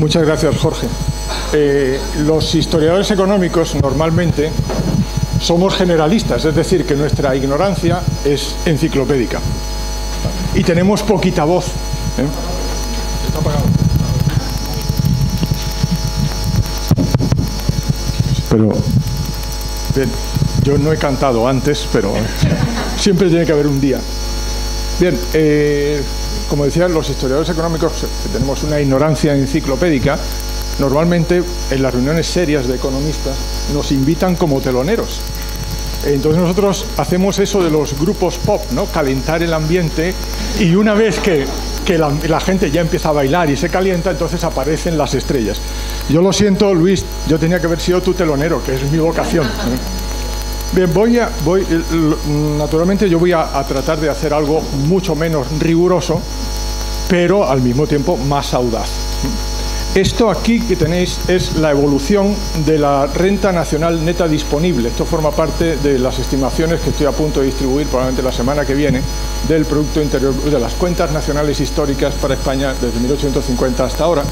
Muchas gracias, Jorge. Los historiadores económicos normalmente somos generalistas, es decir, que nuestra ignorancia es enciclopédica y tenemos poquita voz. Está apagado. Pero, bien, yo no he cantado antes, pero siempre tiene que haber un día. Bien, como decía, los historiadores económicos tenemos una ignorancia enciclopédica. Normalmente en las reuniones serias de economistas nos invitan como teloneros. Entonces nosotros hacemos eso de los grupos pop, ¿no? Calentar el ambiente, y una vez que la gente ya empieza a bailar y se calienta, entonces aparecen las estrellas. Yo lo siento, Luis, yo tenía que haber sido tu telonero, que es mi vocación. Bien, naturalmente yo voy a tratar de hacer algo mucho menos riguroso, pero al mismo tiempo más audaz. Esto aquí que tenéis es la evolución de la renta nacional neta disponible. Esto forma parte de las estimaciones que estoy a punto de distribuir probablemente la semana que viene del Producto Interior, de las cuentas nacionales históricas para España desde 1850 hasta ahora.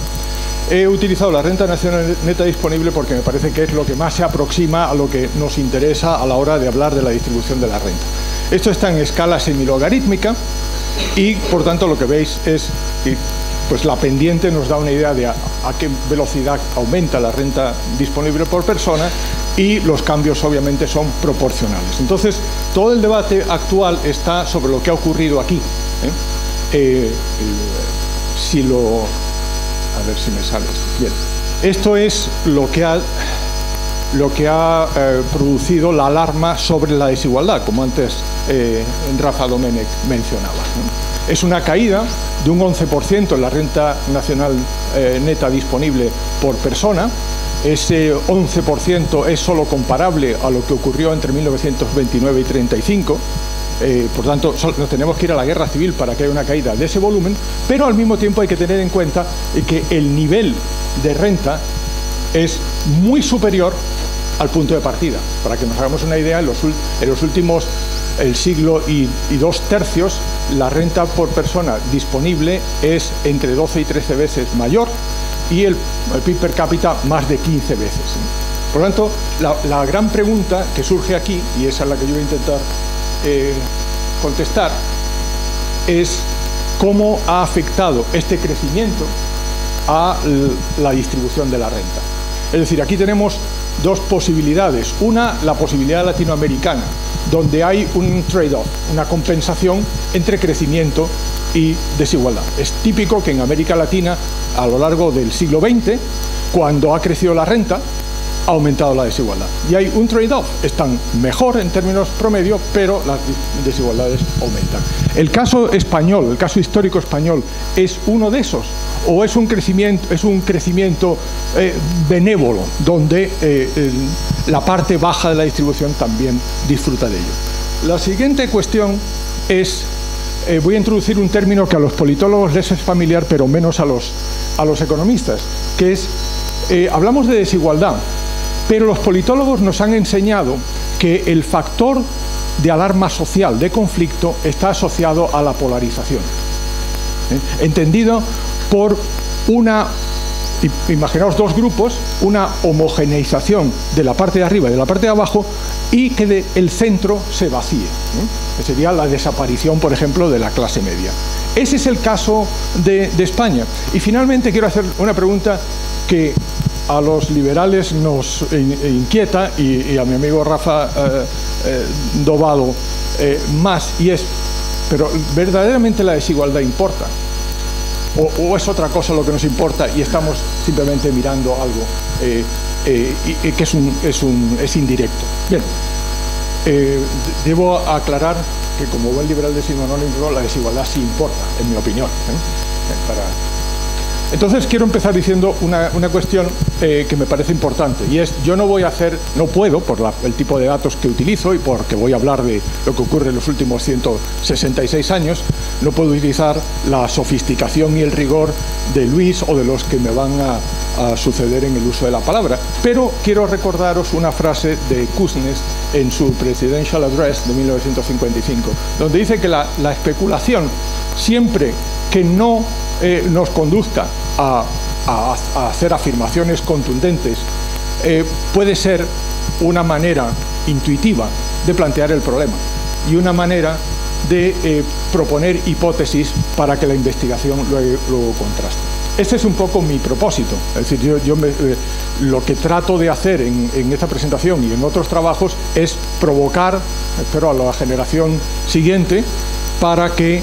He utilizado la renta nacional neta disponible porque me parece que es lo que más se aproxima a lo que nos interesa a la hora de hablar de la distribución de la renta. Esto está en escala semilogarítmica y, por tanto, lo que veis es que pues la pendiente nos da una idea de a qué velocidad aumenta la renta disponible por persona, y los cambios obviamente son proporcionales. Entonces, todo el debate actual está sobre lo que ha ocurrido aquí. A ver si me sale esto. Bien. Esto es lo que ha producido la alarma sobre la desigualdad, como antes Rafa Domènech mencionaba, ¿no? Es una caída de un 11% en la renta nacional neta disponible por persona. Ese 11% es solo comparable a lo que ocurrió entre 1929 y 1935. Por tanto, nos tenemos que ir a la guerra civil para que haya una caída de ese volumen, pero al mismo tiempo hay que tener en cuenta que el nivel de renta es muy superior al punto de partida. Para que nos hagamos una idea, en los últimos siglo y 2/3, la renta por persona disponible es entre 12 y 13 veces mayor, y el PIB per cápita más de 15 veces. Por lo tanto, la gran pregunta que surge aquí, y esa es la que yo voy a intentar contestar, es cómo ha afectado este crecimiento a la distribución de la renta. Es decir, aquí tenemos dos posibilidades. Una, la posibilidad latinoamericana, donde hay un trade-off, una compensación entre crecimiento y desigualdad. Es típico que en América Latina, a lo largo del siglo XX, cuando ha crecido la renta, ha aumentado la desigualdad. Y hay un trade-off. Están mejor en términos promedio, pero las desigualdades aumentan. El caso español, el caso histórico español, ¿es uno de esos? ¿O es un crecimiento benévolo, donde la parte baja de la distribución también disfruta de ello? La siguiente cuestión es, voy a introducir un término que a los politólogos les es familiar, pero menos a los economistas, que es, hablamos de desigualdad, pero los politólogos nos han enseñado que el factor de alarma social, de conflicto, está asociado a la polarización. Entendido por imaginaos dos grupos, una homogeneización de la parte de arriba y de la parte de abajo, y que el centro se vacíe, que sería la desaparición, por ejemplo, de la clase media. Ese es el caso de España. Y finalmente quiero hacer una pregunta que a los liberales nos inquieta, y a mi amigo Rafa Dobado más, y es, ¿pero verdaderamente la desigualdad importa? ¿O es otra cosa lo que nos importa y estamos simplemente mirando algo que es indirecto? Bien, debo aclarar que como buen liberal decimonónico, la desigualdad sí importa, en mi opinión. Entonces quiero empezar diciendo una cuestión que me parece importante, y es, yo no puedo, por el tipo de datos que utilizo y porque voy a hablar de lo que ocurre en los últimos 166 años, no puedo utilizar la sofisticación y el rigor de Luis o de los que me van a suceder en el uso de la palabra. Pero quiero recordaros una frase de Kuznets en su Presidential Address de 1955, donde dice que la especulación, siempre que no nos conduzca a a hacer afirmaciones contundentes, puede ser una manera intuitiva de plantear el problema y una manera de proponer hipótesis para que la investigación luego contraste. Este es un poco mi propósito. Es decir, lo que trato de hacer en esta presentación y en otros trabajos es provocar, espero, a la generación siguiente para que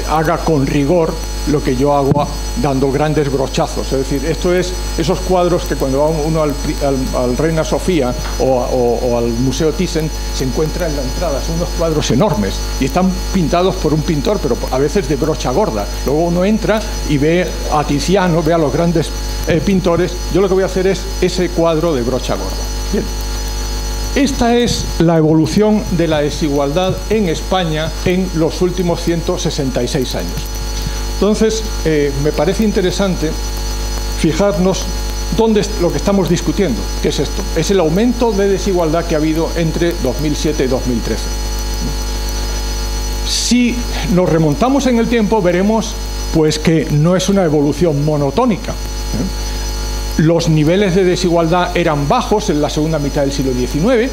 haga con rigor lo que yo hago dando grandes brochazos. Es decir, esto es esos cuadros que cuando va uno al Reina Sofía o al Museo Thyssen se encuentra en la entrada. Son unos cuadros enormes y están pintados por un pintor, pero a veces de brocha gorda. Luego uno entra y ve a Tiziano, ve a los grandes pintores. Yo lo que voy a hacer es ese cuadro de brocha gorda. Bien. Esta es la evolución de la desigualdad en España en los últimos 166 años. Entonces, me parece interesante fijarnos dónde es lo que estamos discutiendo. ¿Qué es esto? Es el aumento de desigualdad que ha habido entre 2007 y 2013. Si nos remontamos en el tiempo, veremos pues, que no es una evolución monotónica. Los niveles de desigualdad eran bajos en la segunda mitad del siglo XIX,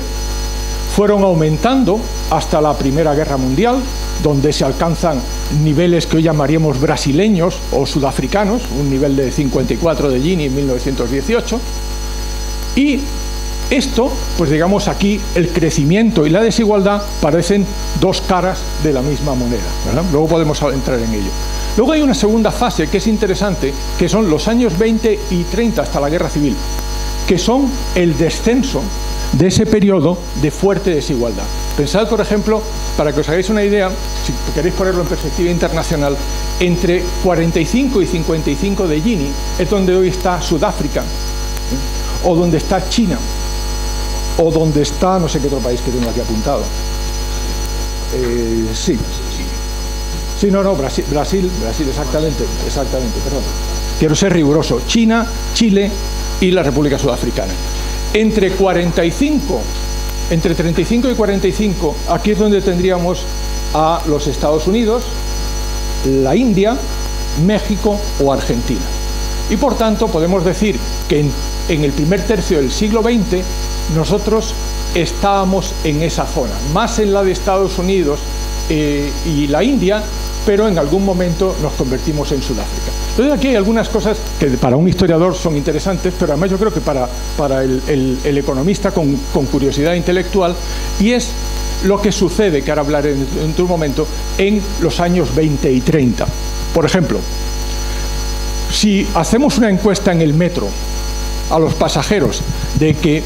fueron aumentando hasta la Primera Guerra Mundial, donde se alcanzan niveles que hoy llamaríamos brasileños o sudafricanos, un nivel de 54 de Gini en 1918. Y esto, pues digamos aquí, el crecimiento y la desigualdad parecen dos caras de la misma moneda, ¿verdad? Luego podemos entrar en ello. Luego hay una segunda fase que es interesante, que son los años 20 y 30 hasta la Guerra Civil, que son el descenso de ese periodo de fuerte desigualdad. Pensad, por ejemplo, para que os hagáis una idea, si queréis ponerlo en perspectiva internacional, entre 45 y 55 de Gini es donde hoy está Sudáfrica, o donde está China, o donde está, no sé qué otro país que tengo aquí apuntado. Sí. Sí, no, Brasil, exactamente, perdón. Quiero ser riguroso. China, Chile y la República Sudafricana. Entre 35 y 45, aquí es donde tendríamos a los Estados Unidos, la India, México o Argentina. Y por tanto podemos decir que en el primer tercio del siglo XX nosotros estábamos en esa zona, más en la de Estados Unidos y la India, pero en algún momento nos convertimos en Sudáfrica. Entonces aquí hay algunas cosas que para un historiador son interesantes, pero además yo creo que para el economista con curiosidad intelectual, y es lo que sucede, que ahora hablaré en un momento, en los años 20 y 30. Por ejemplo, si hacemos una encuesta en el metro a los pasajeros de que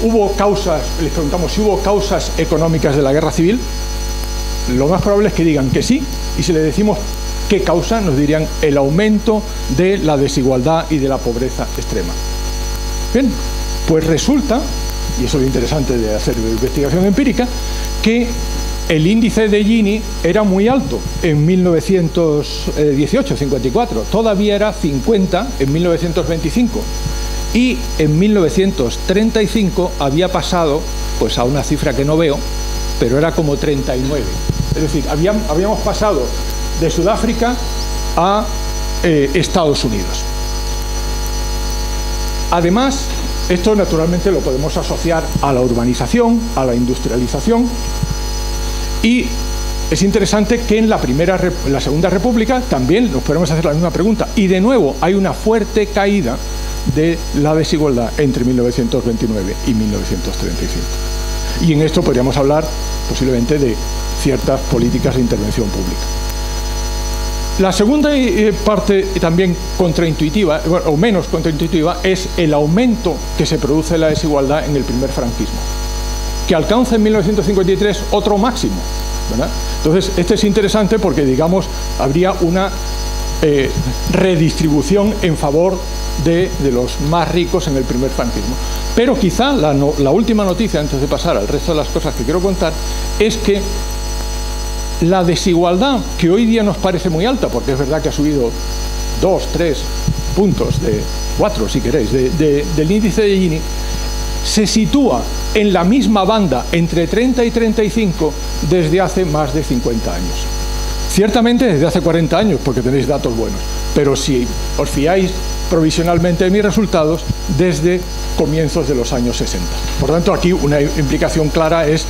hubo causas, les preguntamos si hubo causas económicas de la guerra civil, lo más probable es que digan que sí, y si le decimos qué causa, nos dirían el aumento de la desigualdad y de la pobreza extrema. Bien, pues resulta, y eso es lo interesante de hacer investigación empírica, que el índice de Gini era muy alto en 1918, 54, todavía era 50 en 1925, y en 1935 había pasado pues a una cifra que no veo, pero era como 39. Es decir, habíamos pasado de Sudáfrica a Estados Unidos. Además, esto naturalmente lo podemos asociar a la urbanización, a la industrialización, y es interesante que en la Segunda República también nos podemos hacer la misma pregunta, y de nuevo hay una fuerte caída de la desigualdad entre 1929 y 1935. Y en esto podríamos hablar posiblemente de ciertas políticas de intervención pública. La segunda parte también contraintuitiva, o menos contraintuitiva, es el aumento que se produce de la desigualdad en el primer franquismo, que alcanza en 1953 otro máximo, ¿verdad? Entonces, este es interesante porque, digamos, habría una redistribución en favor de los más ricos en el primer franquismo. Pero quizá la última noticia, antes de pasar al resto de las cosas que quiero contar, es que la desigualdad, que hoy día nos parece muy alta, porque es verdad que ha subido 2, 3 puntos, de 4 si queréis, del índice de Gini, se sitúa en la misma banda entre 30 y 35 desde hace más de 50 años. Ciertamente desde hace 40 años, porque tenéis datos buenos, pero si os fiáis provisionalmente de mis resultados, desde comienzos de los años 60. Por tanto, aquí una implicación clara es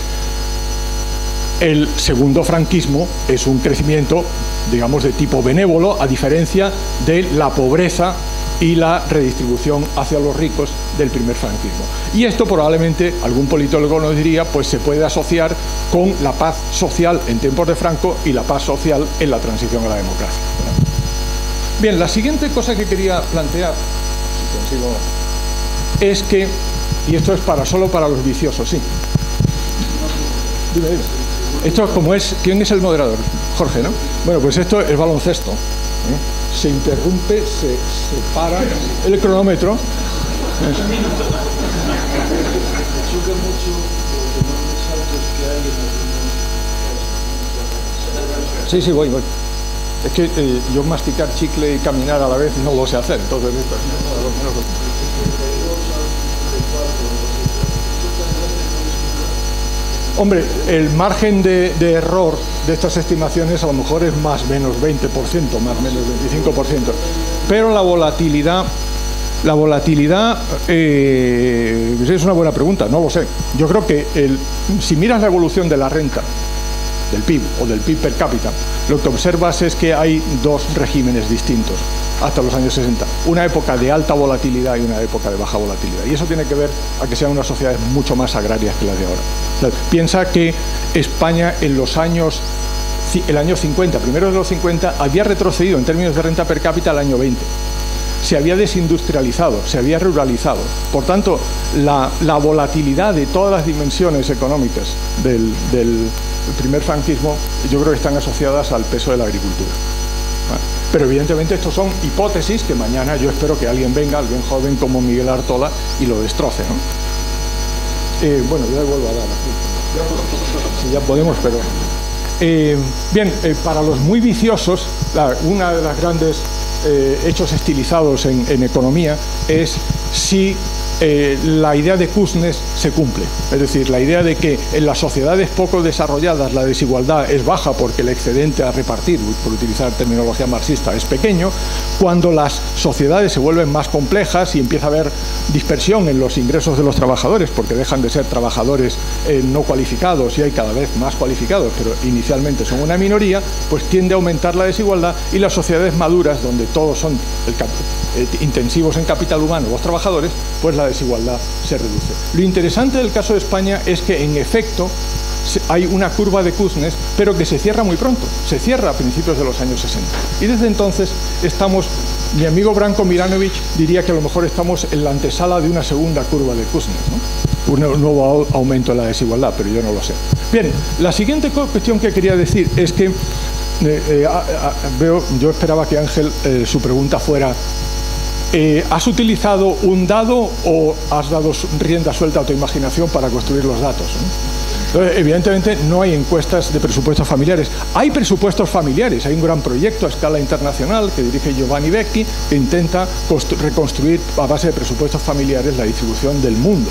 el segundo franquismo es un crecimiento, digamos, de tipo benévolo, a diferencia de la pobreza y la redistribución hacia los ricos del primer franquismo. Y esto probablemente, algún politólogo nos diría, pues se puede asociar con la paz social en tiempos de Franco y la paz social en la transición a la democracia. Bien, la siguiente cosa que quería plantear, si consigo, es que, y esto es solo para los viciosos, sí. Dime. Esto como es, ¿quién es el moderador? Jorge, ¿no? Bueno, pues esto es baloncesto. Se interrumpe, se para el cronómetro. Sí, sí, voy. Es que yo masticar chicle y caminar a la vez no lo sé hacer, entonces esto es lo menos. Hombre, el margen de error de estas estimaciones a lo mejor es más o menos 20%, más o menos 25%, pero la volatilidad es una buena pregunta, no lo sé. Yo creo que si miras la evolución de la renta, del PIB o del PIB per cápita, lo que observas es que hay dos regímenes distintos hasta los años 60. Una época de alta volatilidad y una época de baja volatilidad. Y eso tiene que ver a que sean unas sociedades mucho más agrarias que las de ahora. O sea, piensa que España en el año 50, primeros de los 50, había retrocedido en términos de renta per cápita al año 20. Se había desindustrializado, se había ruralizado. Por tanto, la volatilidad de todas las dimensiones económicas del primer franquismo, yo creo que están asociadas al peso de la agricultura. Pero evidentemente estos son hipótesis que mañana yo espero que alguien venga, alguien joven como Miguel Artola, y lo destroce, ¿no? Bueno, yo le vuelvo a dar aquí. Si ya podemos, pero... bien, para los muy viciosos, una de las grandes hechos estilizados en economía es si la idea de Kuznets se cumple. Es decir, la idea de que en las sociedades poco desarrolladas la desigualdad es baja porque el excedente a repartir, por utilizar terminología marxista, es pequeño. Cuando las sociedades se vuelven más complejas y empieza a haber dispersión en los ingresos de los trabajadores, porque dejan de ser trabajadores no cualificados y hay cada vez más cualificados, pero inicialmente son una minoría, pues tiende a aumentar la desigualdad, y las sociedades maduras, donde todos son intensivos en capital humano, los trabajadores, pues la desigualdad se reduce. Lo interesante del caso de España es que, en efecto, hay una curva de Kuznets, pero que se cierra muy pronto, se cierra a principios de los años 60. Y desde entonces estamos, mi amigo Branko Milanovic diría que a lo mejor estamos en la antesala de una segunda curva de Kuznets, ¿no? Un nuevo aumento de la desigualdad, pero yo no lo sé. Bien, la siguiente cuestión que quería decir es que yo esperaba que Ángel, su pregunta fuera: ¿has utilizado un dado o has dado rienda suelta a tu imaginación para construir los datos? Entonces, evidentemente no hay encuestas de presupuestos familiares. Hay presupuestos familiares, hay un gran proyecto a escala internacional que dirige Giovanni Vecchi, que intenta reconstruir a base de presupuestos familiares la distribución del mundo.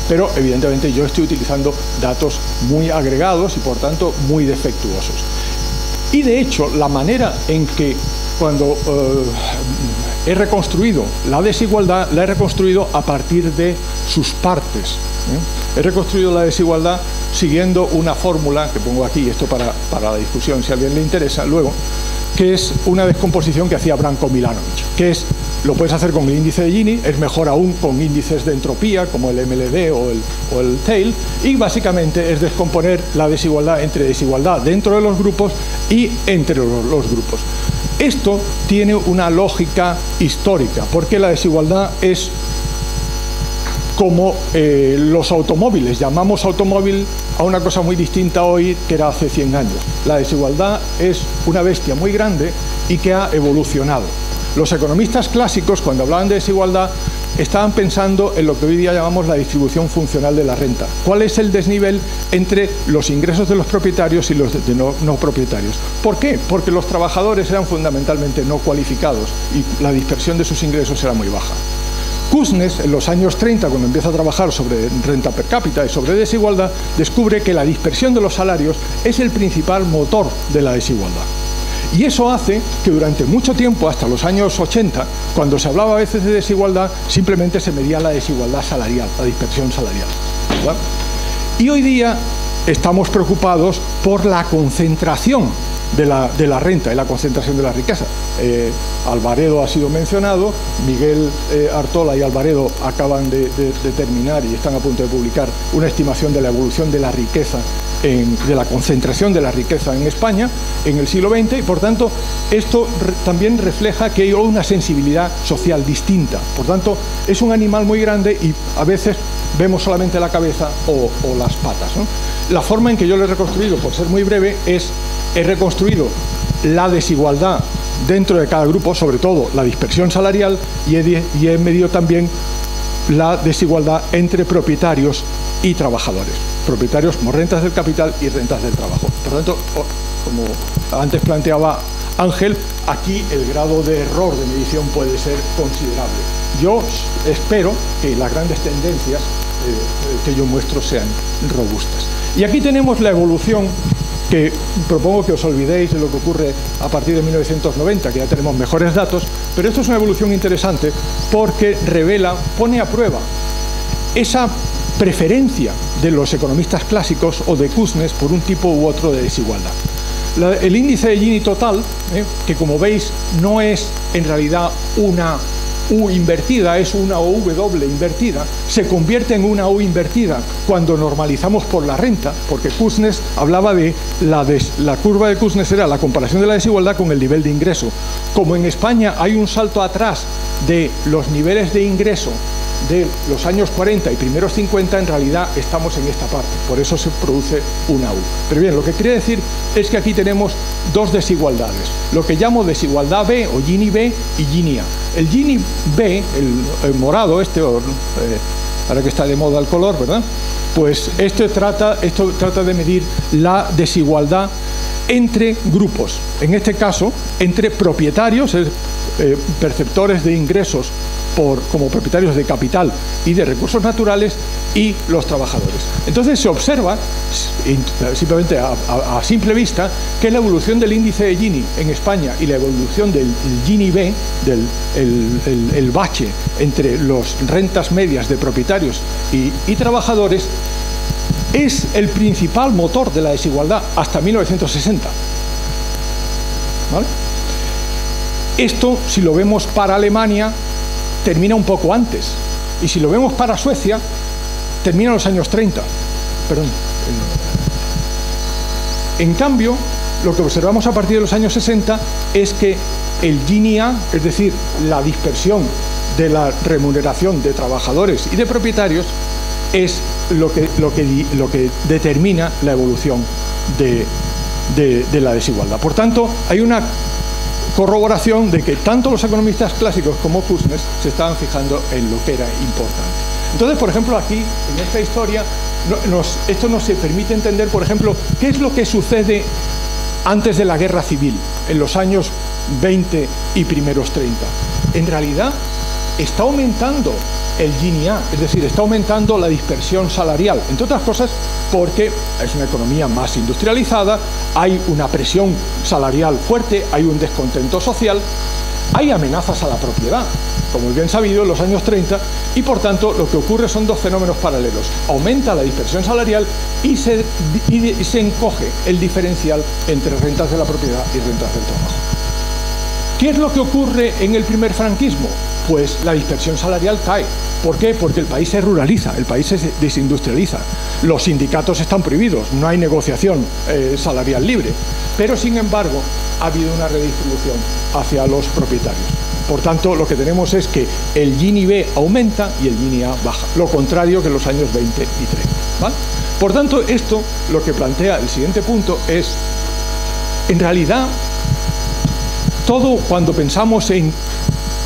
Pero evidentemente yo estoy utilizando datos muy agregados y por tanto muy defectuosos. Y de hecho, la manera en que cuando he reconstruido la desigualdad, la he reconstruido a partir de sus partes. He reconstruido la desigualdad siguiendo una fórmula que pongo aquí, esto para la discusión, si a alguien le interesa luego, que es una descomposición que hacía Branko Milanovic, que es, lo puedes hacer con el índice de Gini, es mejor aún con índices de entropía como el MLD o el TAIL, y básicamente es descomponer la desigualdad entre desigualdad dentro de los grupos y entre los grupos. Esto tiene una lógica histórica, porque la desigualdad es como los automóviles. Llamamos automóvil a una cosa muy distinta hoy que era hace 100 años. La desigualdad es una bestia muy grande y que ha evolucionado. Los economistas clásicos, cuando hablaban de desigualdad, estaban pensando en lo que hoy día llamamos la distribución funcional de la renta. ¿Cuál es el desnivel entre los ingresos de los propietarios y los de no propietarios? ¿Por qué? Porque los trabajadores eran fundamentalmente no cualificados y la dispersión de sus ingresos era muy baja. Kuznets, en los años 30, cuando empieza a trabajar sobre renta per cápita y sobre desigualdad, descubre que la dispersión de los salarios es el principal motor de la desigualdad. Y eso hace que durante mucho tiempo, hasta los años 80, cuando se hablaba a veces de desigualdad, simplemente se medía la desigualdad salarial, la dispersión salarial, ¿verdad? Y hoy día estamos preocupados por la concentración de la renta y la concentración de la riqueza. Alvaredo ha sido mencionado, Miguel Artola y Alvaredo acaban de terminar y están a punto de publicar una estimación de la evolución de la riqueza, de la concentración de la riqueza en España en el siglo XX, y por tanto esto también refleja que hay una sensibilidad social distinta. Por tanto, es un animal muy grande y a veces vemos solamente la cabeza o las patas, ¿no? La forma en que yo lo he reconstruido, por ser muy breve, he reconstruido la desigualdad dentro de cada grupo, sobre todo la dispersión salarial, y he medido también la desigualdad entre propietarios y trabajadores. Propietarios como rentas del capital y rentas del trabajo. Por tanto, como antes planteaba Ángel, aquí el grado de error de medición puede ser considerable. Yo espero que las grandes tendencias que yo muestro sean robustas. Y aquí tenemos la evolución, que propongo que os olvidéis de lo que ocurre a partir de 1990, que ya tenemos mejores datos, pero esto es una evolución interesante porque pone a prueba esa preferencia de los economistas clásicos o de Kuznets por un tipo u otro de desigualdad. El índice de Gini total, que como veis no es en realidad una U invertida, es una OW invertida, se convierte en una U invertida cuando normalizamos por la renta, porque Kuznets hablaba de la curva de Kuznets era la comparación de la desigualdad con el nivel de ingreso. Como en España hay un salto atrás de los niveles de ingreso de los años 40 y primeros 50, en realidad estamos en esta parte, por eso se produce una U. Pero bien, lo que quería decir es que aquí tenemos dos desigualdades, lo que llamo desigualdad B o Gini B y Gini A. El Gini B, el morado ahora que está de moda el color, ¿verdad? Pues esto trata de medir la desigualdad entre grupos, en este caso entre propietarios, perceptores de ingresos como propietarios de capital y de recursos naturales, y los trabajadores. Entonces se observa, simplemente a simple vista, que la evolución del índice de Gini en España y la evolución del Gini B, el bache entre las rentas medias de propietarios y trabajadores, es el principal motor de la desigualdad hasta 1960. ¿Vale? Esto, si lo vemos para Alemania, termina un poco antes, y si lo vemos para Suecia, termina en los años 30. Perdón. En cambio, lo que observamos a partir de los años 60 es que el Gini A, es decir, la dispersión de la remuneración de trabajadores y de propietarios, es lo que determina la evolución de la desigualdad. Por tanto, hay una corroboración de que tanto los economistas clásicos como Kuznets se estaban fijando en lo que era importante. Entonces, por ejemplo, aquí, en esta historia, esto nos permite entender, por ejemplo, qué es lo que sucede antes de la guerra civil, en los años 20 y primeros 30. En realidad, está aumentando el Gini A, es decir, está aumentando la dispersión salarial, entre otras cosas porque es una economía más industrializada, hay una presión salarial fuerte, hay un descontento social, hay amenazas a la propiedad, como es bien sabido, en los años 30, y por tanto lo que ocurre son dos fenómenos paralelos. Aumenta la dispersión salarial y se encoge el diferencial entre rentas de la propiedad y rentas del trabajo. ¿Qué es lo que ocurre en el primer franquismo? Pues la dispersión salarial cae. ¿Por qué? Porque el país se ruraliza, el país se desindustrializa. Los sindicatos están prohibidos, no hay negociación salarial libre. Pero, sin embargo, ha habido una redistribución hacia los propietarios. Por tanto, lo que tenemos es que el Gini B aumenta y el Gini A baja. Lo contrario que en los años 20 y 30. ¿Vale? Por tanto, esto lo que plantea el siguiente punto es, en realidad, todo cuando pensamos en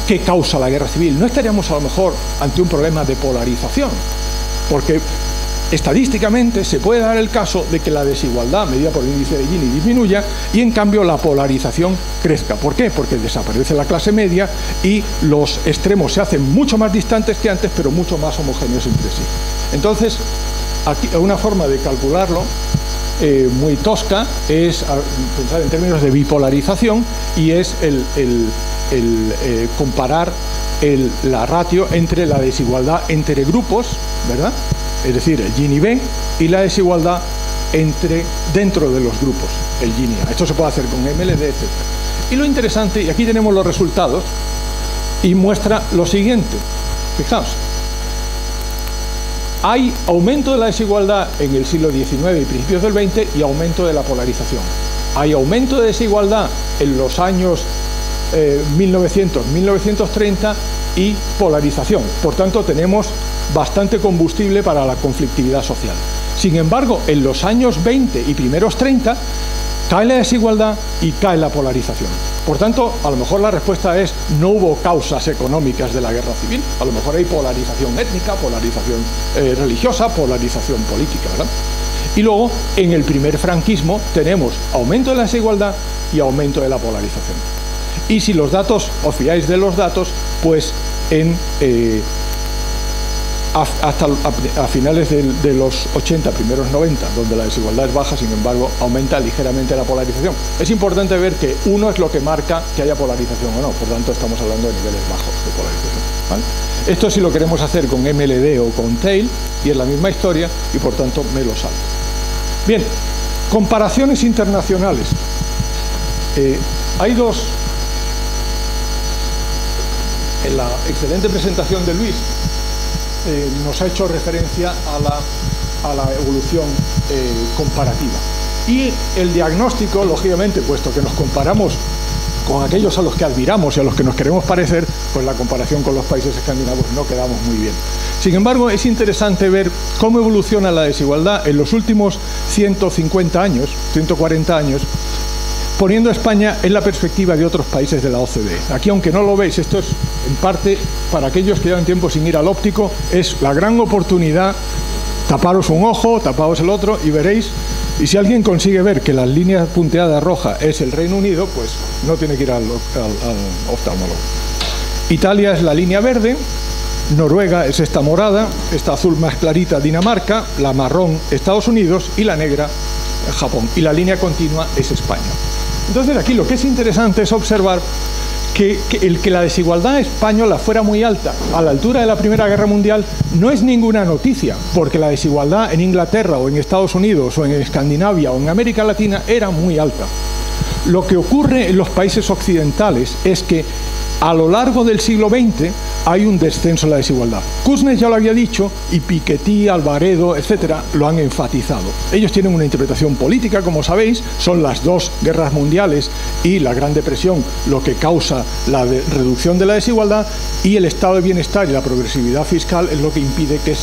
qué causa la guerra civil, no estaríamos a lo mejor ante un problema de polarización, porque estadísticamente se puede dar el caso de que la desigualdad medida por el índice de Gini disminuya y en cambio la polarización crezca. ¿Por qué? Porque desaparece la clase media y los extremos se hacen mucho más distantes que antes, pero mucho más homogéneos entre sí. Entonces, aquí una forma de calcularlo muy tosca es pensar en términos de bipolarización, y es comparar la ratio entre la desigualdad entre grupos, ¿verdad? Es decir, el Gini B, y la desigualdad dentro de los grupos, el Gini A. Esto se puede hacer con MLD, etc. Y lo interesante, y aquí tenemos los resultados, y muestra lo siguiente. Fijaos, hay aumento de la desigualdad en el siglo XIX y principios del XX, y aumento de la polarización. Hay aumento de desigualdad en los años 1900-1930 y polarización. Por tanto, tenemos bastante combustible para la conflictividad social. Sin embargo, en los años 20 y primeros 30 cae la desigualdad y cae la polarización. Por tanto, a lo mejor la respuesta es: no hubo causas económicas de la guerra civil. A lo mejor hay polarización étnica, polarización religiosa, polarización política, ¿verdad? Y luego, en el primer franquismo, tenemos aumento de la desigualdad y aumento de la polarización. Y si los datos, os fiáis de los datos, pues hasta a finales de los 80, primeros 90, donde la desigualdad es baja, sin embargo, aumenta ligeramente la polarización. Es importante ver que uno es lo que marca que haya polarización o no, por tanto estamos hablando de niveles bajos de polarización, ¿vale? Esto sí lo queremos hacer con MLD o con Tail, y es la misma historia, y por tanto me lo salto. Bien, comparaciones internacionales. Hay dos. En la excelente presentación de Luis, nos ha hecho referencia a la evolución comparativa. Y el diagnóstico, lógicamente, puesto que nos comparamos con aquellos a los que admiramos y a los que nos queremos parecer, pues la comparación con los países escandinavos no quedamos muy bien. Sin embargo, es interesante ver cómo evoluciona la desigualdad en los últimos 150 años, 140 años, poniendo a España en la perspectiva de otros países de la OCDE. Aquí, aunque no lo veis, esto es en parte para aquellos que llevan tiempo sin ir al óptico, es la gran oportunidad. Taparos un ojo, tapaos el otro y veréis. Y si alguien consigue ver que la línea punteada roja es el Reino Unido, pues no tiene que ir al oftalmólogo. Italia es la línea verde, Noruega es esta morada, esta azul más clarita Dinamarca, la marrón Estados Unidos y la negra Japón. Y la línea continua es España. Entonces aquí lo que es interesante es observar que la desigualdad española fuera muy alta a la altura de la Primera Guerra Mundial no es ninguna noticia, porque la desigualdad en Inglaterra o en Estados Unidos o en Escandinavia o en América Latina era muy alta. Lo que ocurre en los países occidentales es que a lo largo del siglo XX hay un descenso en la desigualdad. Kuznets ya lo había dicho, y Piketty, Alvaredo, etcétera, lo han enfatizado. Ellos tienen una interpretación política, como sabéis, son las dos guerras mundiales y la Gran Depresión lo que causa la reducción de la desigualdad, y el estado de bienestar y la progresividad fiscal es lo que impide que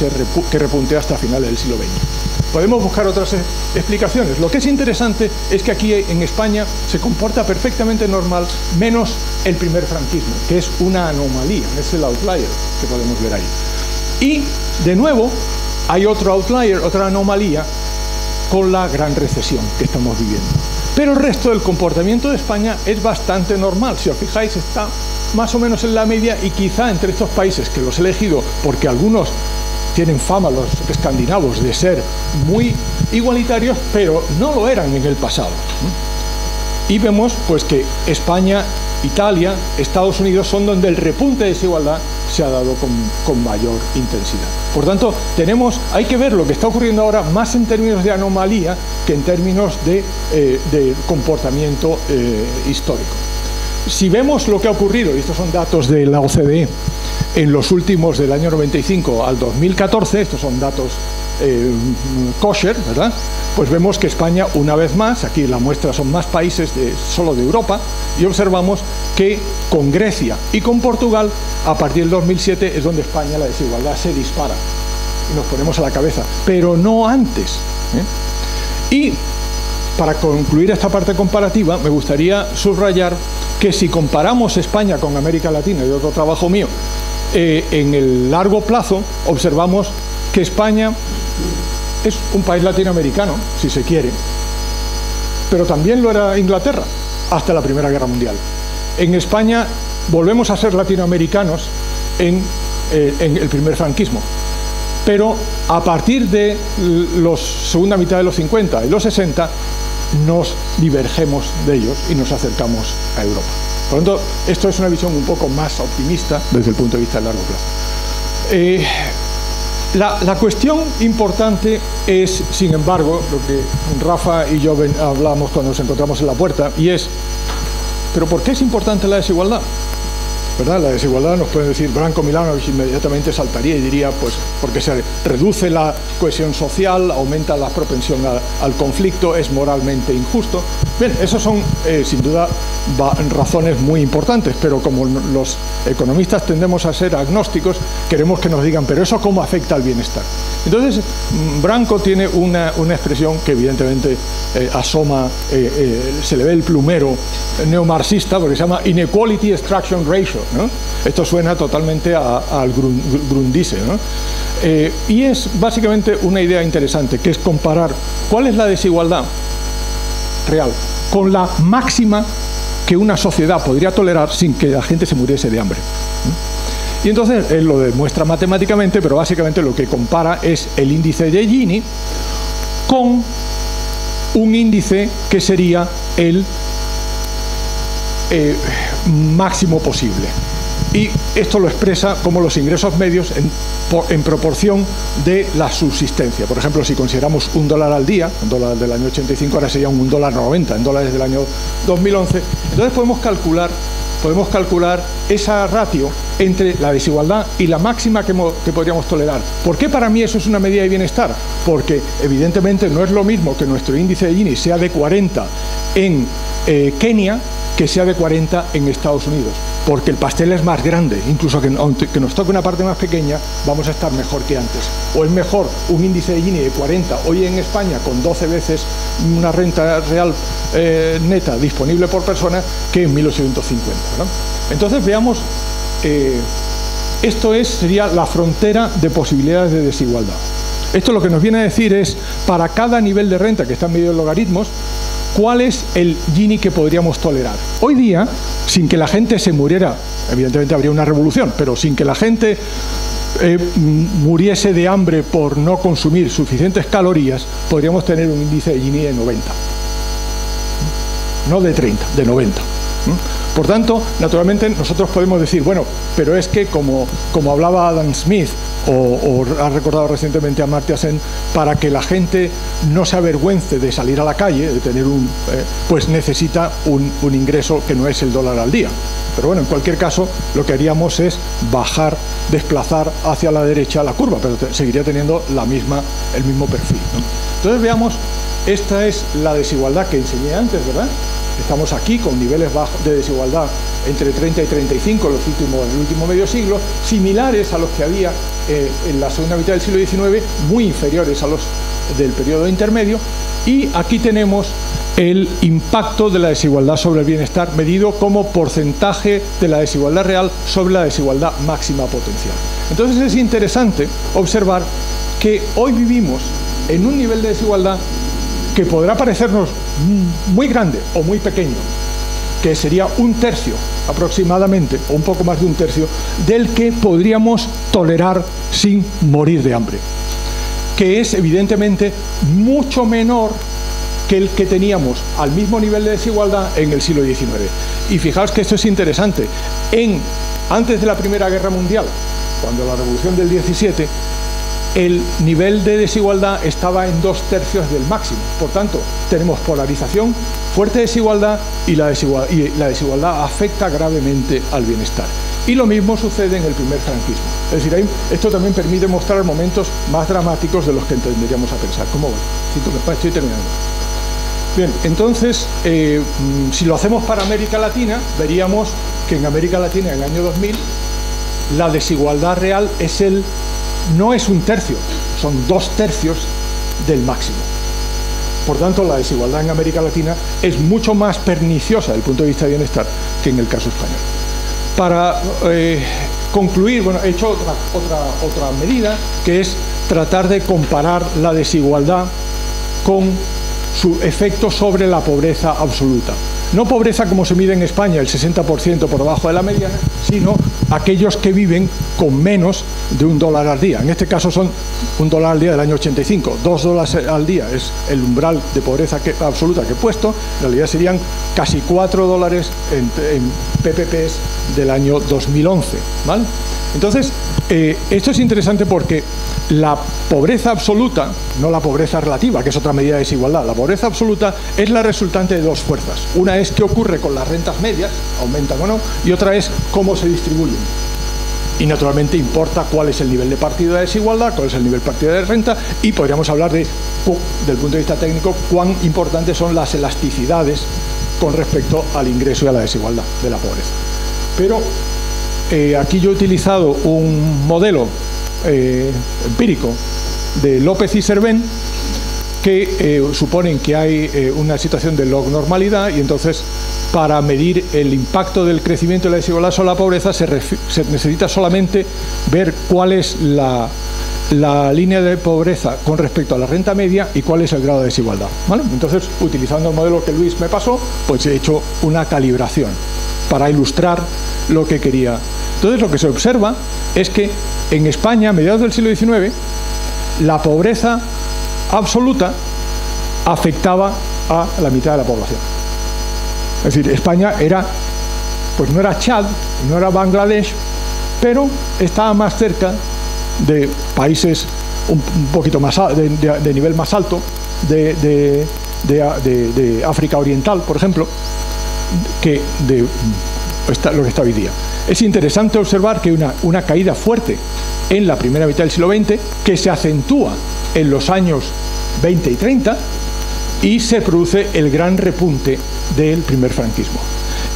repunte hasta finales del siglo XX. Podemos buscar otras explicaciones. Lo que es interesante es que aquí en España se comporta perfectamente normal, menos el primer franquismo, que es una anomalía, es el outlier que podemos ver ahí. Y, de nuevo, hay otro outlier, otra anomalía, con la gran recesión que estamos viviendo. Pero el resto del comportamiento de España es bastante normal. Si os fijáis, está más o menos en la media, y quizá entre estos países, que los he elegido porque algunos tienen fama, los escandinavos, de ser muy igualitarios, pero no lo eran en el pasado. Y vemos pues que España, Italia, Estados Unidos son donde el repunte de desigualdad se ha dado con mayor intensidad. Por tanto, hay que ver lo que está ocurriendo ahora más en términos de anomalía que en términos de comportamiento histórico. Si vemos lo que ha ocurrido, y estos son datos de la OCDE, en los últimos del año 95 al 2014, estos son datos kosher, ¿verdad? Pues vemos que España, una vez más, aquí la muestra son más países solo de Europa, y observamos que con Grecia y con Portugal, a partir del 2007, es donde España la desigualdad se dispara y nos ponemos a la cabeza, pero no antes, ¿eh? Y para concluir esta parte comparativa, me gustaría subrayar que si comparamos España con América Latina, y otro trabajo mío, en el largo plazo, observamos que España es un país latinoamericano, si se quiere, pero también lo era Inglaterra hasta la Primera Guerra Mundial. En España volvemos a ser latinoamericanos en el primer franquismo. pero a partir de la segunda mitad de los 50 y los 60 nos divergemos de ellos y nos acercamos a Europa. Por lo tanto, esto es una visión un poco más optimista desde el punto de vista de largo plazo. La cuestión importante es, sin embargo, lo que Rafa y yo hablamos cuando nos encontramos en la puerta, y es, ¿pero por qué es importante la desigualdad? ¿Verdad? La desigualdad, nos puede decir Branko Milanovic, inmediatamente saltaría y diría, pues porque se reduce la cohesión social, aumenta la propensión al conflicto, es moralmente injusto. Bien, esas son sin duda razones muy importantes, pero como los economistas tendemos a ser agnósticos, queremos que nos digan, pero ¿eso cómo afecta al bienestar? Entonces, Branko tiene una expresión que evidentemente asoma, se le ve el plumero neomarxista, porque se llama Inequality Extraction Ratio, ¿no? Esto suena totalmente al Grundrisse, ¿no? Y es básicamente una idea interesante, que es comparar cuál es la desigualdad real con la máxima que una sociedad podría tolerar sin que la gente se muriese de hambre, ¿no? Y entonces él lo demuestra matemáticamente, pero básicamente lo que compara es el índice de Gini con un índice que sería el máximo posible. Y esto lo expresa como los ingresos medios en proporción de la subsistencia. Por ejemplo, si consideramos $1 al día, $1 del año 85, ahora sería un $1.90 en dólares del año 2011, entonces podemos calcular esa ratio entre la desigualdad y la máxima que podríamos tolerar. ¿Por qué para mí eso es una medida de bienestar? Porque evidentemente no es lo mismo que nuestro índice de Gini sea de 40 en Kenia que sea de 40 en Estados Unidos, porque el pastel es más grande, incluso que nos toque una parte más pequeña, vamos a estar mejor que antes. O es mejor un índice de Gini de 40 hoy en España con 12 veces una renta real neta disponible por persona que en 1850, ¿no? Entonces veamos, esto sería la frontera de posibilidades de desigualdad. Esto lo que nos viene a decir es, para cada nivel de renta que está medido en logaritmos, ¿cuál es el Gini que podríamos tolerar? Hoy día, sin que la gente se muriera, evidentemente habría una revolución, pero sin que la gente muriese de hambre por no consumir suficientes calorías, podríamos tener un índice de Gini de 90. No de 30, de 90. Por tanto, naturalmente nosotros podemos decir, bueno, pero es que como hablaba Adam Smith, o ha recordado recientemente a Amartya Sen, para que la gente no se avergüence de salir a la calle, de tener pues necesita un ingreso que no es el $1 al día. Pero bueno, en cualquier caso, lo que haríamos es desplazar hacia la derecha la curva, pero seguiría teniendo el mismo perfil, ¿no? Entonces veamos, esta es la desigualdad que enseñé antes, ¿verdad? Estamos aquí con niveles bajos de desigualdad entre 30 y 35 en el último medio siglo, similares a los que había en la segunda mitad del siglo XIX, muy inferiores a los del periodo intermedio, y aquí tenemos el impacto de la desigualdad sobre el bienestar medido como porcentaje de la desigualdad real sobre la desigualdad máxima potencial. Entonces es interesante observar que hoy vivimos en un nivel de desigualdad que podrá parecernos muy grande o muy pequeño, que sería 1/3 aproximadamente, o un poco más de 1/3, del que podríamos tolerar sin morir de hambre, que es evidentemente mucho menor que el que teníamos al mismo nivel de desigualdad en el siglo XIX. Y fijaos que esto es interesante. Antes de la Primera Guerra Mundial, cuando la Revolución del 17, el nivel de desigualdad estaba en 2/3 del máximo. Por tanto, tenemos polarización, fuerte desigualdad, y la desigualdad afecta gravemente al bienestar. Y lo mismo sucede en el primer franquismo. Es decir, esto también permite mostrar momentos más dramáticos de los que tendríamos a pensar. ¿Cómo voy? Estoy terminando. Bien, entonces, si lo hacemos para América Latina, veríamos que en América Latina, en el año 2000, la desigualdad real no es 1/3, son 2/3 del máximo. Por tanto, la desigualdad en América Latina es mucho más perniciosa desde el punto de vista de bienestar que en el caso español. Para concluir, bueno, he hecho otra medida, que es tratar de comparar la desigualdad con su efecto sobre la pobreza absoluta. No pobreza como se mide en España, el 60% por debajo de la mediana, sino aquellos que viven con menos de $1 al día. En este caso son $1 al día del año 85. $2 al día es el umbral de pobreza absoluta que he puesto. En realidad serían casi $4 en PPPs del año 2011, ¿vale? Entonces, esto es interesante porque la pobreza absoluta, no la pobreza relativa, que es otra medida de desigualdad, la pobreza absoluta es la resultante de dos fuerzas. Una es qué ocurre con las rentas medias, aumentan o no, y otra es cómo se distribuyen. Y naturalmente importa cuál es el nivel de partida de desigualdad, cuál es el nivel de partida de renta, y podríamos hablar de, del punto de vista técnico, cuán importantes son las elasticidades con respecto al ingreso y a la desigualdad de la pobreza. Pero aquí yo he utilizado un modelo empírico de López y Servén que suponen que hay una situación de log normalidad, y entonces para medir el impacto del crecimiento y la desigualdad sobre la pobreza se necesita solamente ver cuál es la línea de pobreza con respecto a la renta media y cuál es el grado de desigualdad, ¿vale? Entonces, utilizando el modelo que Luis me pasó, pues he hecho una calibración para ilustrar lo que quería. Entonces, lo que se observa es que en España, a mediados del siglo XIX, la pobreza absoluta afectaba a la mitad de la población. Es decir, España era, pues no era Chad, no era Bangladesh, pero estaba más cerca de países un poquito más de nivel más alto, de África Oriental, por ejemplo, que de lo que está hoy día. Es interesante observar que hay una caída fuerte en la primera mitad del siglo XX, que se acentúa en los años 20 y 30, y se produce el gran repunte del primer franquismo.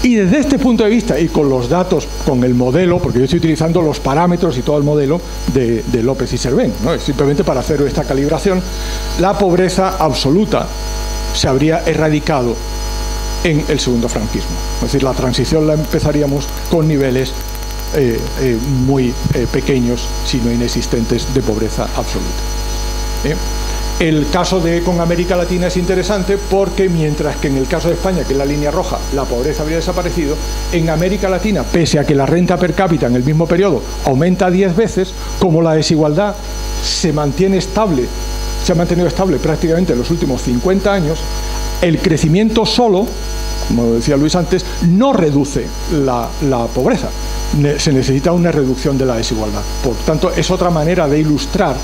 Y desde este punto de vista, y con los datos, con el modelo, porque yo estoy utilizando los parámetros y todo el modelo de López y Servén, ¿no? Simplemente para hacer esta calibración, la pobreza absoluta se habría erradicado en el segundo franquismo. Es decir, la transición la empezaríamos con niveles muy pequeños, si no inexistentes, de pobreza absoluta. El caso con América Latina es interesante porque mientras que en el caso de España, que es la línea roja, la pobreza habría desaparecido, en América Latina, pese a que la renta per cápita en el mismo periodo aumenta 10 veces, como la desigualdad se mantiene estable, se ha mantenido estable prácticamente en los últimos 50 años, el crecimiento solo, como decía Luis antes, no reduce la pobreza. Se necesita una reducción de la desigualdad. Por tanto, es otra manera de ilustrar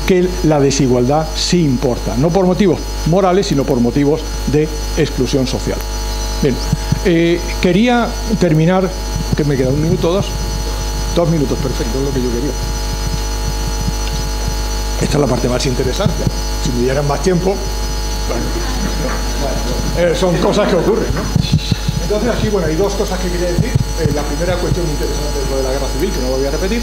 que la desigualdad sí importa, no por motivos morales, sino por motivos de exclusión social. Bien, quería terminar, que me queda 1 minuto o 2. 2 minutos, perfecto, es lo que yo quería. Esta es la parte más interesante. Si me dieran más tiempo, bueno, son cosas que ocurren, ¿no? Entonces aquí, bueno, hay 2 cosas que quería decir. La primera cuestión interesante es lo de la guerra civil, que no lo voy a repetir,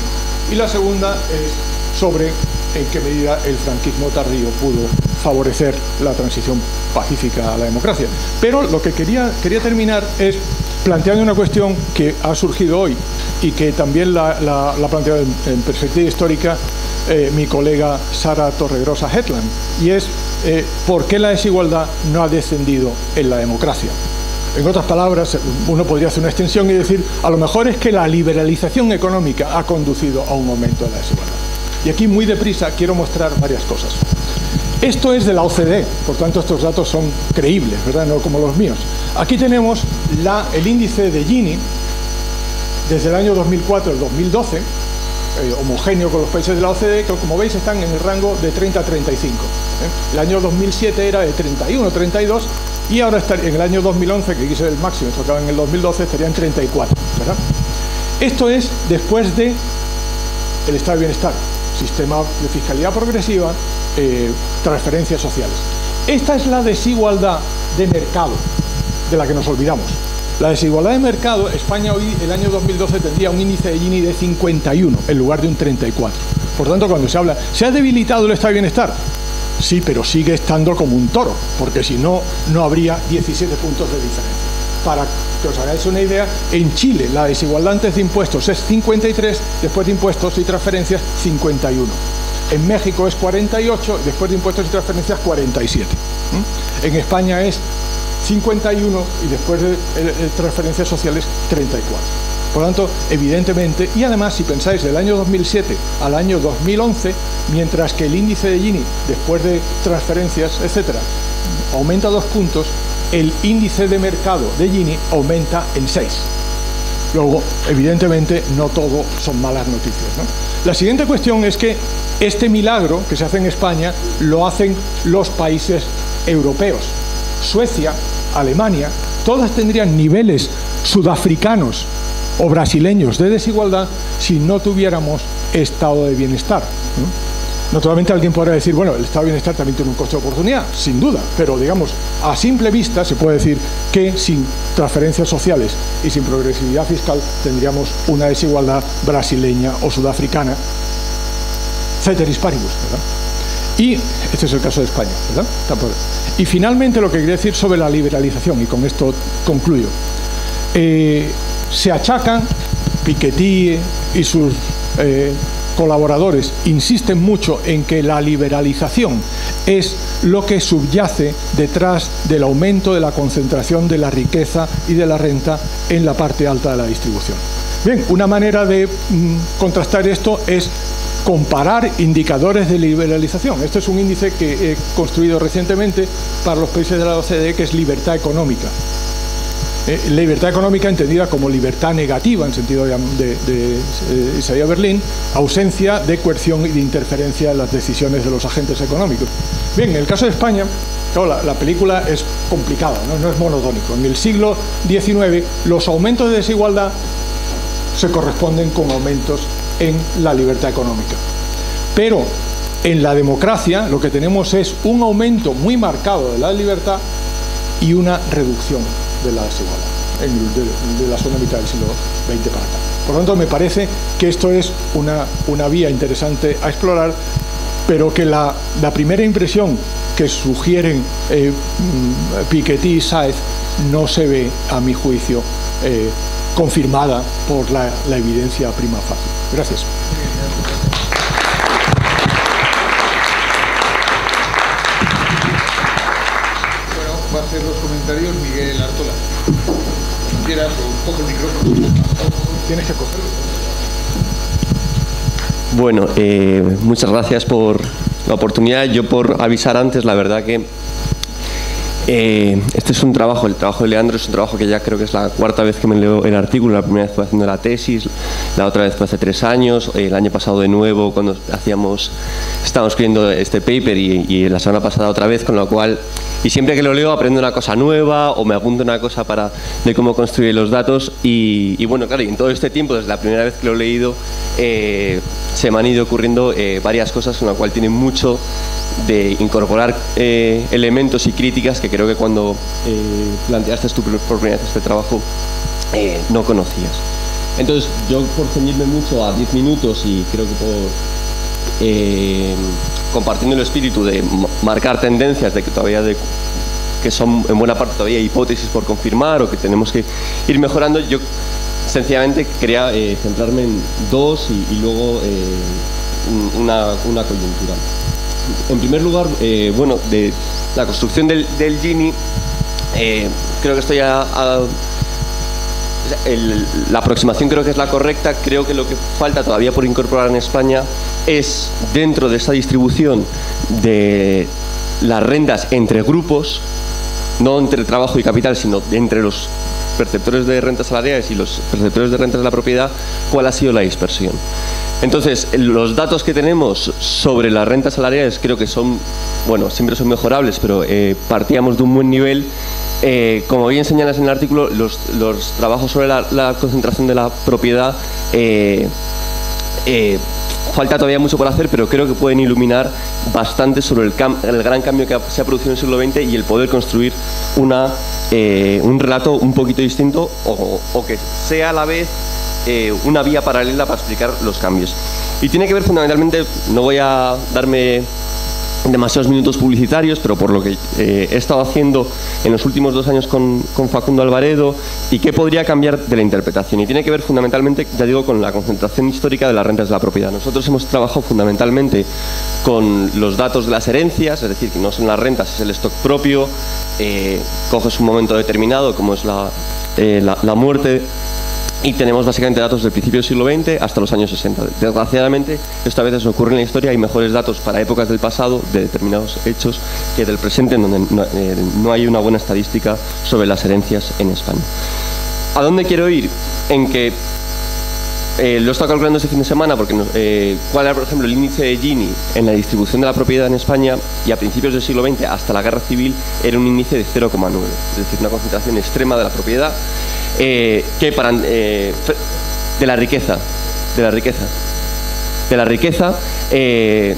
y la segunda es sobre en qué medida el franquismo tardío pudo favorecer la transición pacífica a la democracia. Pero lo que quería terminar es planteando una cuestión que ha surgido hoy y que también la ha planteado en perspectiva histórica mi colega Sara Torregrosa Hetland, y es ¿por qué la desigualdad no ha descendido en la democracia? En otras palabras, uno podría hacer una extensión y decir, a lo mejor es que la liberalización económica ha conducido a un aumento de la desigualdad. Y aquí, muy deprisa, quiero mostrar varias cosas. Esto es de la OCDE, por tanto estos datos son creíbles, ¿verdad? No como los míos. Aquí tenemos el índice de Gini desde el año 2004 al 2012, homogéneo con los países de la OCDE, que como veis están en el rango de 30 a 35. El año 2007 era de 31, 32, y ahora está en el año 2011, que quise el máximo, esto acaba en el 2012, estaría en 34, ¿verdad? Esto es después de el estado de bienestar, sistema de fiscalidad progresiva, transferencias sociales. Esta es la desigualdad de mercado, de la que nos olvidamos. La desigualdad de mercado, España hoy, el año 2012, tendría un índice de Gini de 51 en lugar de un 34. Por tanto, cuando se habla, ¿se ha debilitado el estado de bienestar? Sí, pero sigue estando como un toro, porque si no, no habría 17 puntos de diferencia. Para que os hagáis una idea, en Chile la desigualdad antes de impuestos es 53, después de impuestos y transferencias 51. En México es 48, después de impuestos y transferencias 47. En España es 51 y después de transferencias sociales 34. Por lo tanto, evidentemente, y además si pensáis del año 2007 al año 2011, mientras que el índice de Gini, después de transferencias, etcétera, aumenta 2 puntos, el índice de mercado de Gini aumenta en 6. Luego, evidentemente, no todo son malas noticias, ¿no? La siguiente cuestión es que este milagro que se hace en España lo hacen los países europeos. Suecia, Alemania, todas tendrían niveles sudafricanos o brasileños de desigualdad si no tuviéramos estado de bienestar, ¿no? Naturalmente alguien podrá decir, bueno, el estado de bienestar también tiene un coste de oportunidad, sin duda, pero digamos, a simple vista se puede decir que sin transferencias sociales y sin progresividad fiscal tendríamos una desigualdad brasileña o sudafricana, ceteris paribus, ¿verdad? Y este es el caso de España, ¿verdad? Y finalmente lo que quería decir sobre la liberalización, y con esto concluyo, se achacan, Piketty y sus colaboradores insisten mucho en que la liberalización es lo que subyace detrás del aumento de la concentración de la riqueza y de la renta en la parte alta de la distribución. Bien, una manera de contrastar esto es comparar indicadores de liberalización. Este es un índice que he construido recientemente para los países de la OCDE, que es libertad económica. Libertad económica entendida como libertad negativa, en sentido de Isaiah Berlin, ausencia de coerción y de interferencia en las decisiones de los agentes económicos. Bien, en el caso de España, claro, la película es complicada, no es monodónico. En el siglo XIX los aumentos de desigualdad se corresponden con aumentos en la libertad económica. Pero en la democracia lo que tenemos es un aumento muy marcado de la libertad y una reducción de la desigualdad de la segunda mitad del siglo XX para acá. Por lo tanto, me parece que esto es una vía interesante a explorar, pero que la primera impresión que sugieren Piketty y Sáez no se ve, a mi juicio, confirmada por la evidencia prima facie. Gracias. Va a hacer los comentarios Miguel Artola. Si quieras, o coge el micrófono. Tienes que cogerlo. Bueno, muchas gracias por la oportunidad. Yo, por avisar antes, la verdad que este es un trabajo, el trabajo de Leandro es un trabajo que ya creo que es la cuarta vez que me leo el artículo. La primera vez fue haciendo la tesis, la otra vez fue hace 3 años, el año pasado de nuevo cuando estábamos escribiendo este paper y la semana pasada otra vez, con lo cual, y siempre que lo leo aprendo una cosa nueva o me apunto una cosa de cómo construir los datos y bueno, claro, y en todo este tiempo, desde la primera vez que lo he leído, se me han ido ocurriendo varias cosas, con lo cual tiene mucho de incorporar elementos y críticas que creo que cuando planteaste tú por primera vez este trabajo no conocías. Entonces, yo por ceñirme mucho a 10 minutos y creo que compartiendo el espíritu de marcar tendencias de que todavía que son en buena parte todavía hipótesis por confirmar o que tenemos que ir mejorando, yo sencillamente quería centrarme en 2 y luego una coyuntura. En primer lugar, bueno, de la construcción del Gini, creo que estoy la aproximación creo que es la correcta. Creo que lo que falta todavía por incorporar en España es, dentro de esta distribución de las rentas entre grupos, no entre trabajo y capital, sino entre los perceptores de rentas salariales y los perceptores de rentas de la propiedad, cuál ha sido la dispersión. Entonces, los datos que tenemos sobre las rentas salariales creo que son, bueno, siempre son mejorables, pero partíamos de un buen nivel. Como bien señalas en el artículo, los trabajos sobre la concentración de la propiedad falta todavía mucho por hacer, pero creo que pueden iluminar bastante sobre el gran cambio que se ha producido en el siglo XX y el poder construir un relato un poquito distinto o que sea a la vez una vía paralela para explicar los cambios. Y tiene que ver fundamentalmente, no voy a darme demasiados minutos publicitarios, pero por lo que he estado haciendo en los últimos 2 años con Facundo Alvaredo y qué podría cambiar de la interpretación. Y tiene que ver fundamentalmente, ya digo, con la concentración histórica de las rentas de la propiedad. Nosotros hemos trabajado fundamentalmente con los datos de las herencias, es decir, que no son las rentas, es el stock propio, coges un momento determinado, como es la muerte, y tenemos básicamente datos del principio del siglo XX hasta los años 60. Desgraciadamente, esto a veces ocurre en la historia, hay mejores datos para épocas del pasado de determinados hechos que del presente, en donde no hay una buena estadística sobre las herencias en España. ¿A dónde quiero ir? En que lo he estado calculando este fin de semana porque cuál era, por ejemplo, el índice de Gini en la distribución de la propiedad en España, y a principios del siglo XX hasta la Guerra Civil era un índice de 0,9, es decir, una concentración extrema de la propiedad de la riqueza,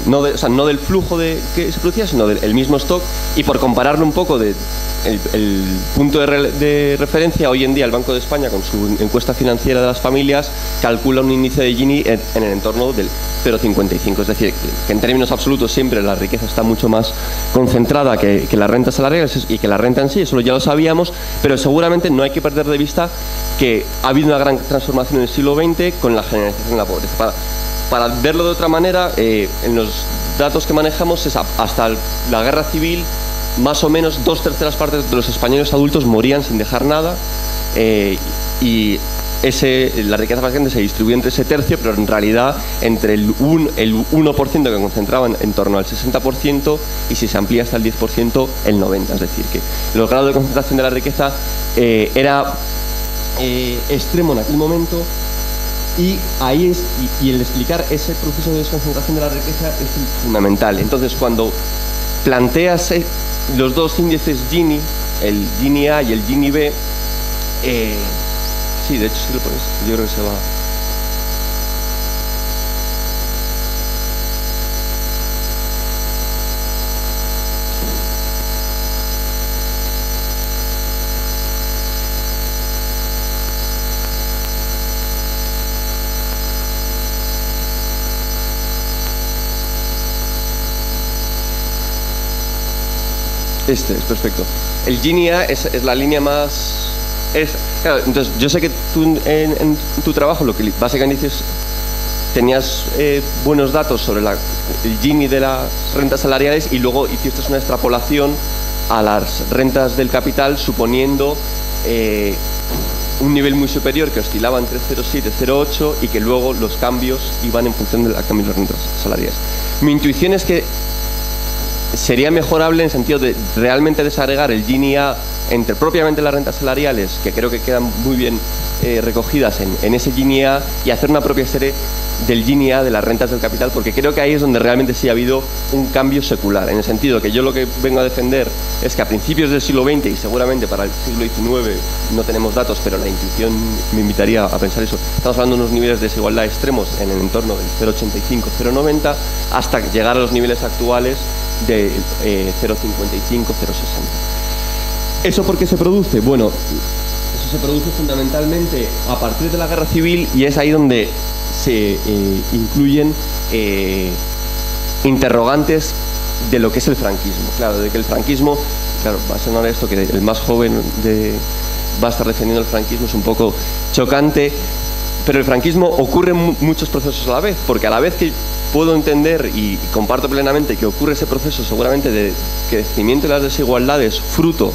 no del flujo que se producía, sino del mismo stock. Y por compararlo un poco el punto de referencia, hoy en día el Banco de España, con su encuesta financiera de las familias, calcula un índice de Gini en el entorno del 0,55. Es decir, que en términos absolutos siempre la riqueza está mucho más concentrada que las rentas salariales y que la renta en sí, eso ya lo sabíamos, pero seguramente no hay que perder de vista que ha habido una gran transformación en el siglo XX con la generalización de la pobreza. Para verlo de otra manera, en los datos que manejamos, hasta la Guerra Civil, más o menos 2/3 partes de los españoles adultos morían sin dejar nada, y la riqueza básicamente se distribuye entre ese tercio, pero en realidad entre el 1% que concentraban en torno al 60%, y si se amplía hasta el 10%, el 90%. Es decir, que los grados de concentración de la riqueza era extremo en aquel momento. Y ahí y el explicar ese proceso de desconcentración de la riqueza es fundamental. Entonces, cuando planteas los dos índices Gini, el Gini A y el Gini B, sí, de hecho, si lo pones, yo creo que se va. Este es perfecto. El Gini A es la línea más... Claro, entonces, yo sé que tú en tu trabajo lo que básicamente dices, tenías buenos datos sobre el Gini de las rentas salariales, y luego hiciste una extrapolación a las rentas del capital, suponiendo un nivel muy superior que oscilaba entre 0,7 y 0,8, y que luego los cambios iban en función del cambio de las rentas salariales. Mi intuición es que sería mejorable en el sentido de realmente desagregar el Gini A entre propiamente las rentas salariales, que creo que quedan muy bien recogidas en ese Gini A, y hacer una propia serie del Gini A de las rentas del capital, porque creo que ahí es donde realmente sí ha habido un cambio secular, en el sentido que yo lo que vengo a defender es que a principios del siglo XX, y seguramente para el siglo XIX no tenemos datos, pero la intuición me invitaría a pensar eso, estamos hablando de unos niveles de desigualdad extremos en el entorno del 0,85, 0,90, hasta llegar a los niveles actuales de 0,55, 0,60. ¿Eso por qué se produce? Bueno, eso se produce fundamentalmente a partir de la Guerra Civil, y es ahí donde se incluyen interrogantes de lo que es el franquismo. Claro, de que el franquismo, claro, va a sonar esto, que el más joven va a estar defendiendo el franquismo, es un poco chocante, pero el franquismo ocurre en muchos procesos a la vez, porque a la vez que puedo entender y comparto plenamente que ocurre ese proceso seguramente de crecimiento de las desigualdades fruto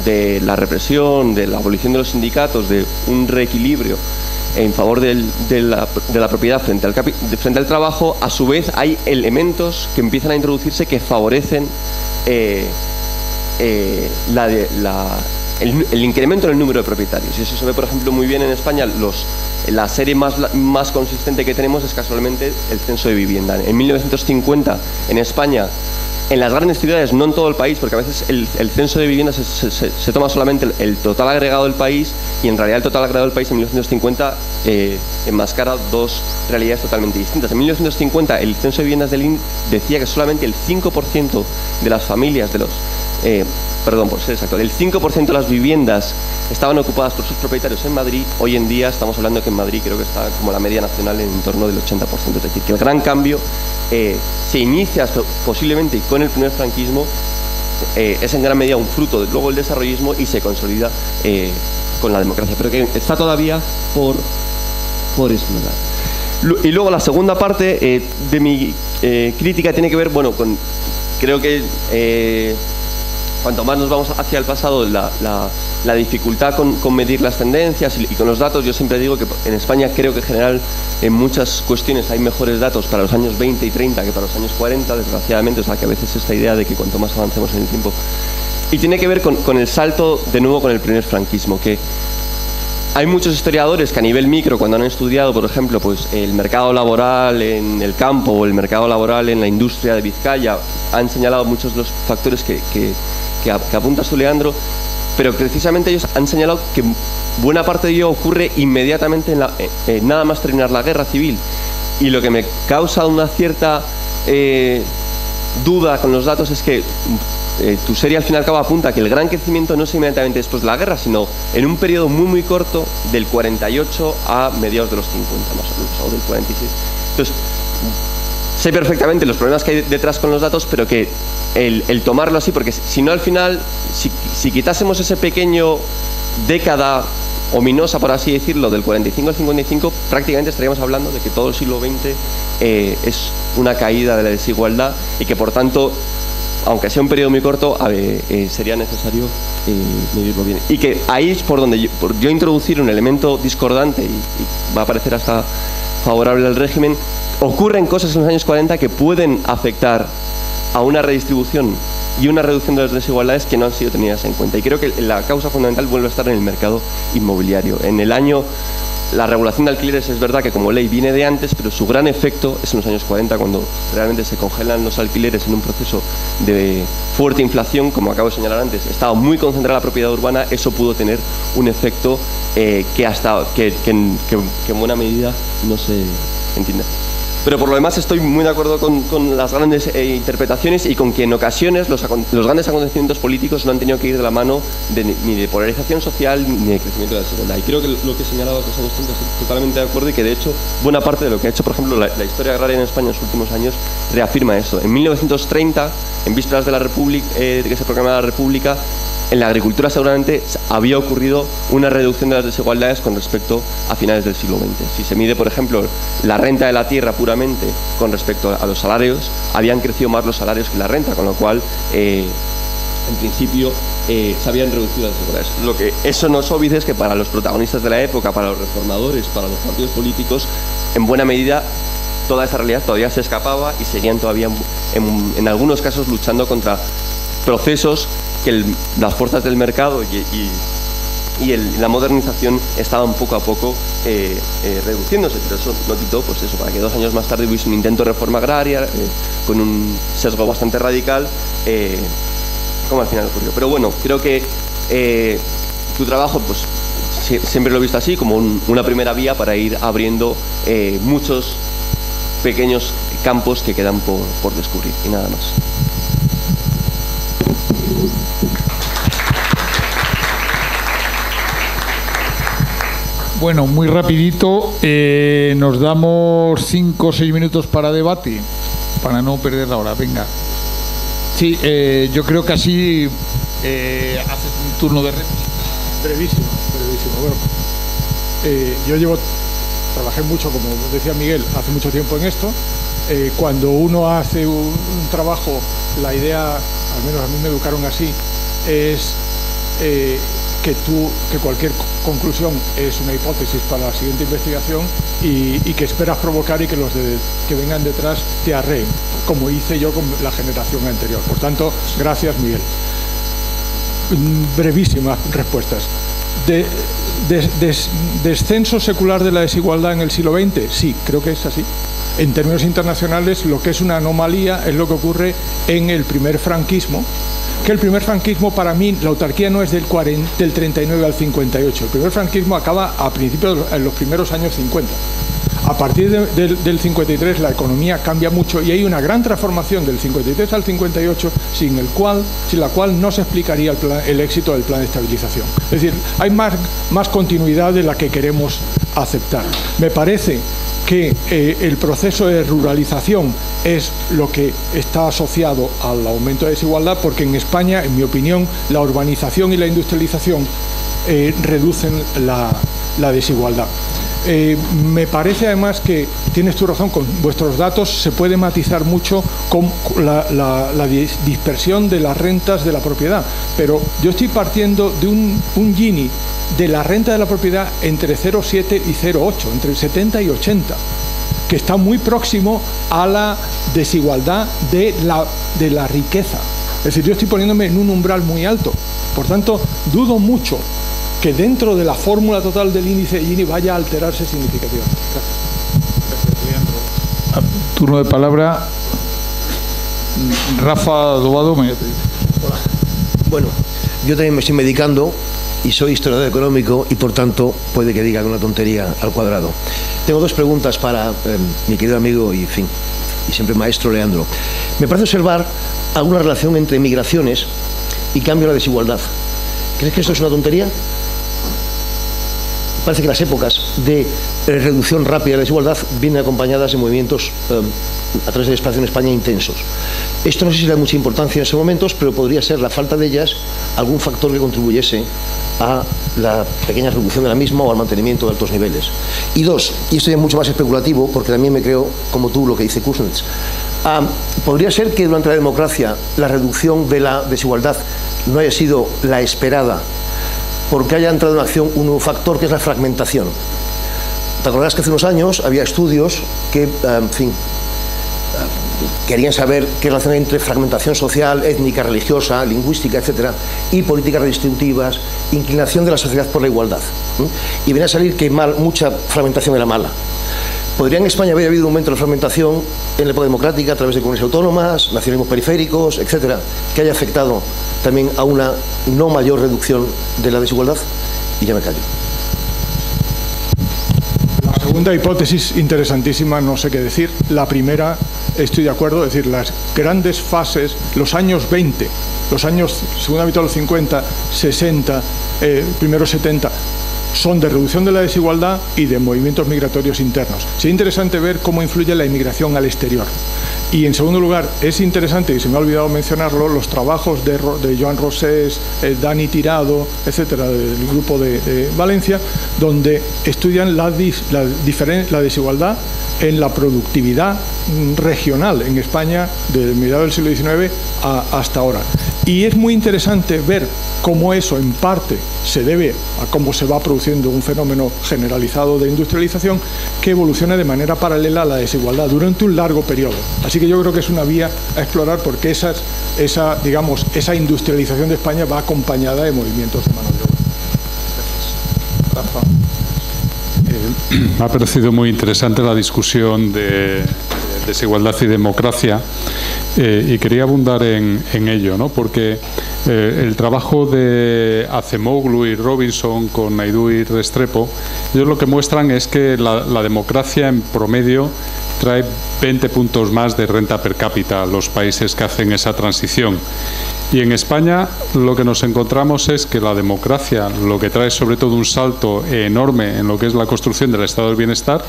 de la represión, de la abolición de los sindicatos, de un reequilibrio en favor de la propiedad frente al trabajo, a su vez hay elementos que empiezan a introducirse que favorecen el incremento en el número de propietarios. Y eso se ve, por ejemplo, muy bien en España. La serie más consistente que tenemos es casualmente el censo de vivienda. En 1950, en España, en las grandes ciudades, no en todo el país, porque a veces el censo de vivienda se toma solamente el total agregado del país, y en realidad el total agregado del país en 1950 enmascara dos realidades totalmente distintas. En 1950 el censo de viviendas del INE decía que solamente el 5% de las familias perdón, por ser exacto, el 5% de las viviendas estaban ocupadas por sus propietarios en Madrid. Hoy en día estamos hablando que en Madrid creo que está como la media nacional en torno del 80%. Es decir, que el gran cambio se inicia posiblemente con el primer franquismo, es en gran medida un fruto de luego el desarrollismo y se consolida con la democracia, pero que está todavía por explorar. Y luego la segunda parte de mi crítica tiene que ver, bueno, con, creo que cuanto más nos vamos hacia el pasado, la dificultad con medir las tendencias y con los datos. Yo siempre digo que en España creo que en general en muchas cuestiones hay mejores datos para los años 20 y 30 que para los años 40, desgraciadamente. O sea, que a veces esta idea de que cuanto más avancemos en el tiempo. Y tiene que ver con el salto de nuevo con el primer franquismo, que hay muchos historiadores que a nivel micro, cuando han estudiado, por ejemplo, pues el mercado laboral en el campo o el mercado laboral en la industria de Vizcaya, han señalado muchos de los factores que apuntas tú, Leandro, pero precisamente ellos han señalado que buena parte de ello ocurre inmediatamente nada más terminar la guerra civil. Y lo que me causa una cierta duda con los datos es que tu serie al fin y al cabo apunta que el gran crecimiento no es inmediatamente después de la guerra, sino en un periodo muy corto, del 48 a mediados de los 50 más o menos, o del 46. Entonces, sé perfectamente los problemas que hay detrás con los datos, pero que el tomarlo así, porque si no al final, si quitásemos ese pequeño década ominosa, por así decirlo, del 45 al 55, prácticamente estaríamos hablando de que todo el siglo XX es una caída de la desigualdad y que por tanto, aunque sea un periodo muy corto, sería necesario medirlo bien. Y que ahí es por donde yo introducir un elemento discordante y va a parecer hasta favorable al régimen. Ocurren cosas en los años 40 que pueden afectar a una redistribución y una reducción de las desigualdades que no han sido tenidas en cuenta. Y creo que la causa fundamental vuelve a estar en el mercado inmobiliario. La regulación de alquileres es verdad que como ley viene de antes, pero su gran efecto es en los años 40, cuando realmente se congelan los alquileres en un proceso de fuerte inflación, como acabo de señalar antes. Estaba muy concentrada la propiedad urbana, eso pudo tener un efecto que en buena medida no se entiende. Pero por lo demás estoy muy de acuerdo con las grandes interpretaciones y con que en ocasiones los grandes acontecimientos políticos no han tenido que ir de la mano ni de polarización social ni de crecimiento de la desigualdad. Y creo que lo que señalaba los años 30 estoy totalmente de acuerdo, y que de hecho buena parte de lo que ha hecho, por ejemplo, la historia agraria en España en los últimos años reafirma eso. En 1930, en vísperas de la República, de que se proclamara la República, en la agricultura seguramente había ocurrido una reducción de las desigualdades con respecto a finales del siglo XX. Si se mide, por ejemplo, la renta de la tierra puramente con respecto a los salarios, habían crecido más los salarios que la renta, con lo cual, en principio, se habían reducido las desigualdades. Eso no os olvides que para los protagonistas de la época, para los reformadores, para los partidos políticos, en buena medida, toda esa realidad todavía se escapaba y seguían todavía, en algunos casos, luchando contra procesos que las fuerzas del mercado y la modernización estaban poco a poco reduciéndose, pero eso no quitó, pues eso, para que 2 años más tarde hubiese un intento de reforma agraria con un sesgo bastante radical, como al final ocurrió. Pero bueno, creo que tu trabajo, pues siempre lo he visto así, como una primera vía para ir abriendo muchos pequeños campos que quedan por descubrir, y nada más. Bueno, muy rapidito, nos damos 5 o 6 minutos para debate, para no perder la hora. Venga. Sí, yo creo que así haces un turno de réplica. Brevísimo. Bueno, yo trabajé mucho, como decía Miguel, hace mucho tiempo en esto. Cuando uno hace un trabajo, la idea, al menos a mí me educaron así, es que cualquier conclusión es una hipótesis para la siguiente investigación y que esperas provocar y que los que vengan detrás te arreen, como hice yo con la generación anterior. Por tanto, gracias, Miguel. Brevísimas respuestas. ¿Descenso secular de la desigualdad en el siglo XX? Sí, creo que es así. En términos internacionales, lo que es una anomalía es lo que ocurre en el primer franquismo, que el primer franquismo, para mí, la autarquía no es del 39 al 58. El primer franquismo acaba a principios, en los primeros años 50. A partir del 53 la economía cambia mucho y hay una gran transformación del 53 al 58 sin la cual no se explicaría el éxito del plan de estabilización. Es decir, hay más continuidad de la que queremos aceptar. Me parece que el proceso de ruralización es lo que está asociado al aumento de desigualdad, porque en España, en mi opinión, la urbanización y la industrialización reducen la desigualdad. Me parece además que tienes tu razón, con vuestros datos se puede matizar mucho con la dispersión de las rentas de la propiedad, pero yo estoy partiendo de un Gini de la renta de la propiedad entre 0,7 y 0,8, entre 70 y 80, que está muy próximo a la desigualdad de la riqueza. Es decir, yo estoy poniéndome en un umbral muy alto, por tanto dudo mucho que dentro de la fórmula total del índice de Gini vaya a alterarse significativamente. Gracias. Turno de palabra. Rafa Dobado. Hola. Bueno, yo también me estoy medicando y soy historiador económico y por tanto puede que diga una tontería al cuadrado. Tengo dos preguntas para mi querido amigo y siempre maestro Leandro. Me parece observar alguna relación entre migraciones y cambio de la desigualdad. ¿Crees que esto es una tontería? Parece que las épocas de reducción rápida de la desigualdad vienen acompañadas de movimientos a través del espacio en España intensos. Esto no sé si le da mucha importancia en estos momentos, pero podría ser la falta de ellas algún factor que contribuyese a la pequeña reducción de la misma o al mantenimiento de altos niveles. Y dos, y esto ya es mucho más especulativo, porque también me creo, como tú, lo que dice Kuznets, podría ser que durante la democracia la reducción de la desigualdad no haya sido la esperada, porque haya entrado en acción un nuevo factor que es la fragmentación. ¿Te acordarás que hace unos años había estudios que, querían saber qué relación hay entre fragmentación social, étnica, religiosa, lingüística, etcétera, y políticas redistributivas, inclinación de la sociedad por la igualdad? Y venía a salir que mucha fragmentación era mala. ¿Podría en España haber habido un aumento de la fragmentación en la época democrática a través de comunidades autónomas, nacionalismos periféricos, etcétera, que haya afectado también a una no mayor reducción de la desigualdad? Y ya me callo. La segunda hipótesis interesantísima, no sé qué decir. La primera, estoy de acuerdo, es decir, las grandes fases, los años 20, los años, segunda mitad de los 50, 60, primeros 70, son de reducción de la desigualdad y de movimientos migratorios internos. Sería interesante ver cómo influye la inmigración al exterior. Y en segundo lugar, es interesante, y se me ha olvidado mencionarlo, los trabajos de Joan Rosés, Dani Tirado, etcétera, del grupo de Valencia, donde estudian la desigualdad en la productividad regional en España desde mediados del siglo XIX hasta ahora. Y es muy interesante ver cómo eso en parte se debe a cómo se va produciendo un fenómeno generalizado de industrialización que evoluciona de manera paralela a la desigualdad durante un largo periodo. Así que yo creo que es una vía a explorar, porque esa industrialización de España va acompañada de movimientos de mano de obra. Gracias. Rafa. Me ha parecido muy interesante la discusión de desigualdad y democracia, y quería abundar en ello, ¿no? Porque el trabajo de Acemoglu y Robinson con Naidoo y Restrepo, ellos lo que muestran es que la democracia en promedio trae 20 puntos más de renta per cápita a los países que hacen esa transición. Y en España lo que nos encontramos es que la democracia lo que trae sobre todo un salto enorme en lo que es la construcción del estado del bienestar.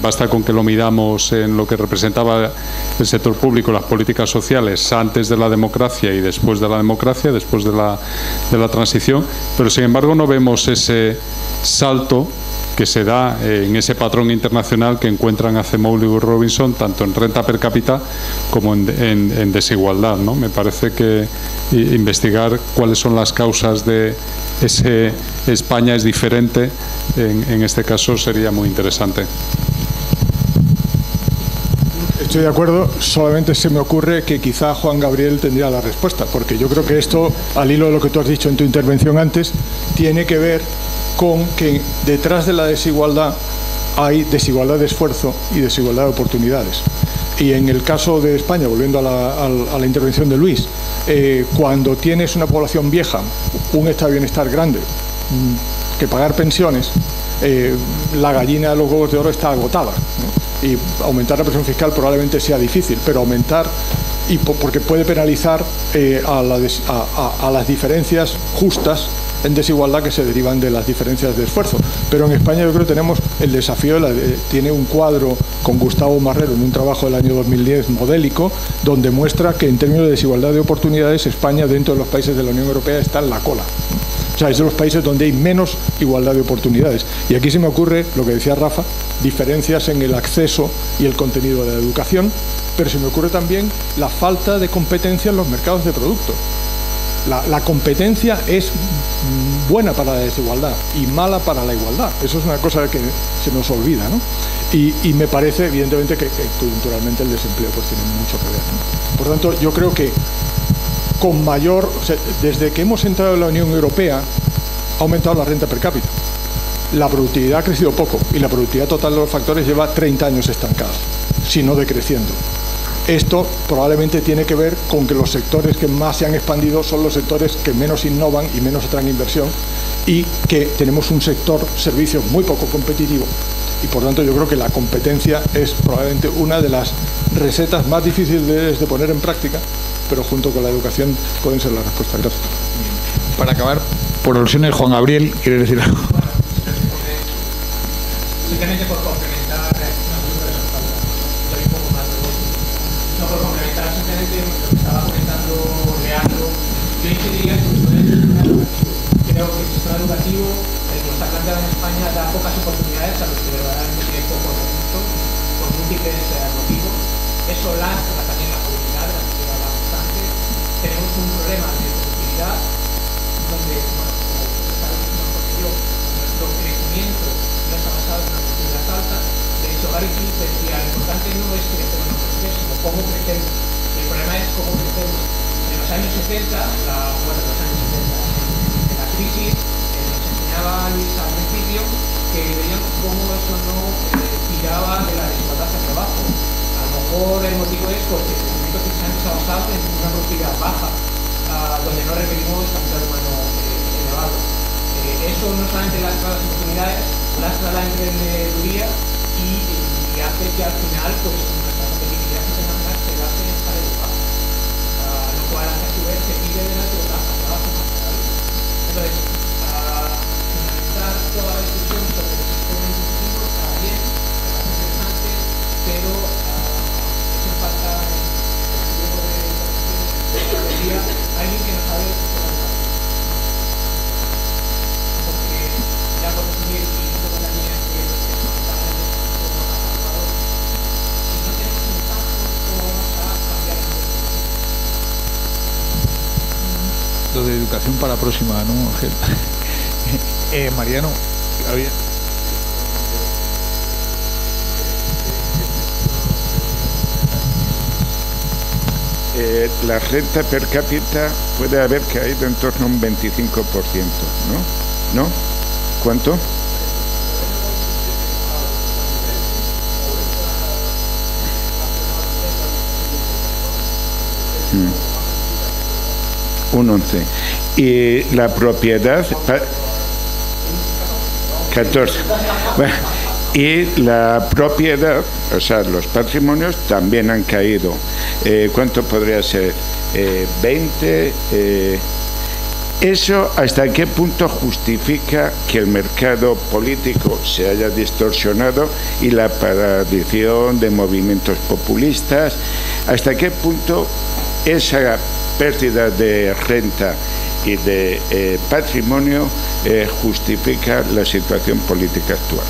Basta con que lo midamos en lo que representaba el sector público, las políticas sociales antes de la democracia y después de la democracia, después de la transición, pero sin embargo no vemos ese salto que se da en ese patrón internacional que encuentran Acemoglu y Robinson, tanto en renta per cápita como en desigualdad, ¿no? Me parece que investigar cuáles son las causas de ese España es diferente, en este caso sería muy interesante. Estoy de acuerdo, solamente se me ocurre que quizá Juan Gabriel tendría la respuesta, porque yo creo que esto, al hilo de lo que tú has dicho en tu intervención antes, tiene que ver con que detrás de la desigualdad hay desigualdad de esfuerzo y desigualdad de oportunidades. Y en el caso de España, volviendo a la intervención de Luis, cuando tienes una población vieja, un estado de bienestar grande, que pagar pensiones, la gallina de los huevos de oro está agotada, ¿no? Y aumentar la presión fiscal probablemente sea difícil, pero aumentar, porque puede penalizar a las diferencias justas en desigualdad que se derivan de las diferencias de esfuerzo. Pero en España yo creo que tenemos el desafío, tiene un cuadro con Gustavo Marrero en un trabajo del año 2010 modélico, donde muestra que en términos de desigualdad de oportunidades España dentro de los países de la Unión Europea está en la cola. O sea, es de los países donde hay menos igualdad de oportunidades. Y aquí se me ocurre lo que decía Rafa, diferencias en el acceso y el contenido de la educación, pero se me ocurre también la falta de competencia en los mercados de productos. La competencia es buena para la desigualdad y mala para la igualdad. Eso es una cosa que se nos olvida, ¿no? Y me parece, evidentemente, que culturalmente el desempleo pues tiene mucho que ver, ¿no? Por tanto, yo creo que con mayor... O sea, desde que hemos entrado en la Unión Europea ha aumentado la renta per cápita. La productividad ha crecido poco y la productividad total de los factores lleva 30 años estancada, si no decreciendo. Esto probablemente tiene que ver con que los sectores que más se han expandido son los sectores que menos innovan y menos atraen inversión, y que tenemos un sector servicios muy poco competitivo, y por tanto yo creo que la competencia es probablemente una de las recetas más difíciles de poner en práctica, pero junto con la educación pueden ser la respuesta. Gracias. Para acabar, por alusiones, Juan Gabriel, ¿quiere decir algo? Simplemente por complementar, por complementar simplemente lo que estaba comentando Leandro, yo incidiría sobre el sistema educativo. Creo que el sistema educativo, el que está planteado en España, da pocas oportunidades a los que verdaderamente tienen pocos recursos, por múltiples motivos. Eso lastra también la movilidad, de la que hablábamos antes. Tenemos un problema de productividad, donde, bueno, como ustedes saben mejor que yo, nuestro crecimiento no está basado en una productividad alta. De hecho, Gary Fleet decía, lo importante no es crecer o no crecer, sino cómo crecemos. El problema es cómo crecemos. En los años 70, en la crisis, nos enseñaba Luis al principio que veíamos cómo eso no tiraba de la desigualdad al trabajo. A lo mejor el motivo es porque el crecimiento precisamente está basado en una productividad baja, donde no requerimos capital humano elevado. Eso no solamente lastra las oportunidades, lastra la emprendeduría y hace que al final pues nuestra competitividad internacional se base en estar educado, lo cual hace a su vez que pide de la desigualdad a trabajo más grave. Entonces, finalizar toda la discusión sobre el sistema educativo está bien, me parece interesante, pero hace falta en el pliego de condiciones alguien que nos sabe porque ya por resumir y un poco también lo de educación para la próxima, ¿no, Ángel? Mariano, había... La renta per cápita puede haber caído en torno a un 25%, ¿no? ¿No? ¿Cuánto? Un 11. Y la propiedad... 14. Bueno, y la propiedad, o sea, los patrimonios también han caído. ¿Cuánto podría ser? 20. ¿Eso hasta qué punto justifica que el mercado político se haya distorsionado y la aparición de movimientos populistas? ¿Hasta qué punto esa pérdida de renta y de patrimonio justifica la situación política actual?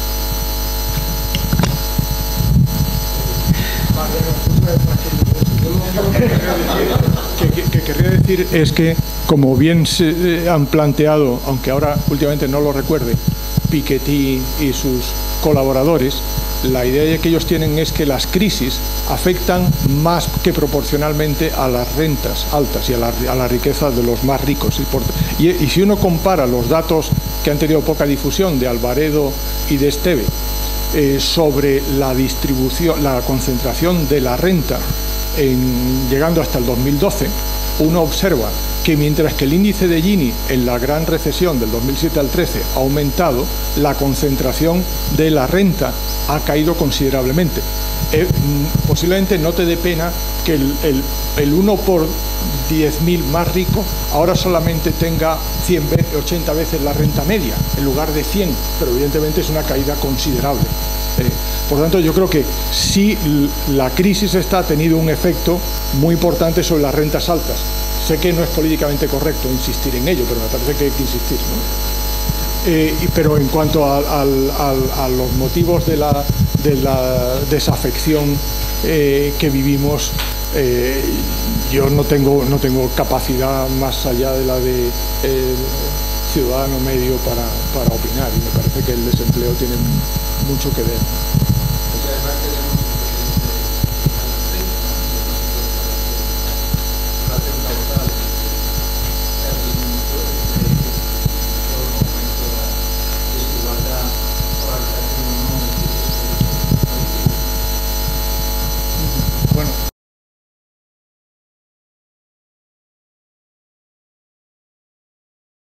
Que querría decir es que, como bien se han planteado, aunque ahora últimamente no lo recuerde, Piketty y sus colaboradores, la idea que ellos tienen es que las crisis afectan más que proporcionalmente a las rentas altas y a la riqueza de los más ricos. Y si uno compara los datos que han tenido poca difusión de Alvaredo y de Esteve sobre la distribución, la concentración de la renta llegando hasta el 2012, uno observa que mientras que el índice de Gini en la gran recesión del 2007 al 13 ha aumentado, la concentración de la renta ha caído considerablemente. Posiblemente no te dé pena que el 1 por 10.000 más rico ahora solamente tenga 80 veces la renta media en lugar de 100, pero evidentemente es una caída considerable. Por lo tanto, yo creo que sí, la crisis ha tenido un efecto muy importante sobre las rentas altas. Sé que no es políticamente correcto insistir en ello, pero me parece que hay que insistir, ¿no? Pero en cuanto a los motivos de la desafección que vivimos, yo no tengo capacidad más allá de la de ciudadano medio para opinar, y me parece que el desempleo tiene mucho que ver. Muchas gracias.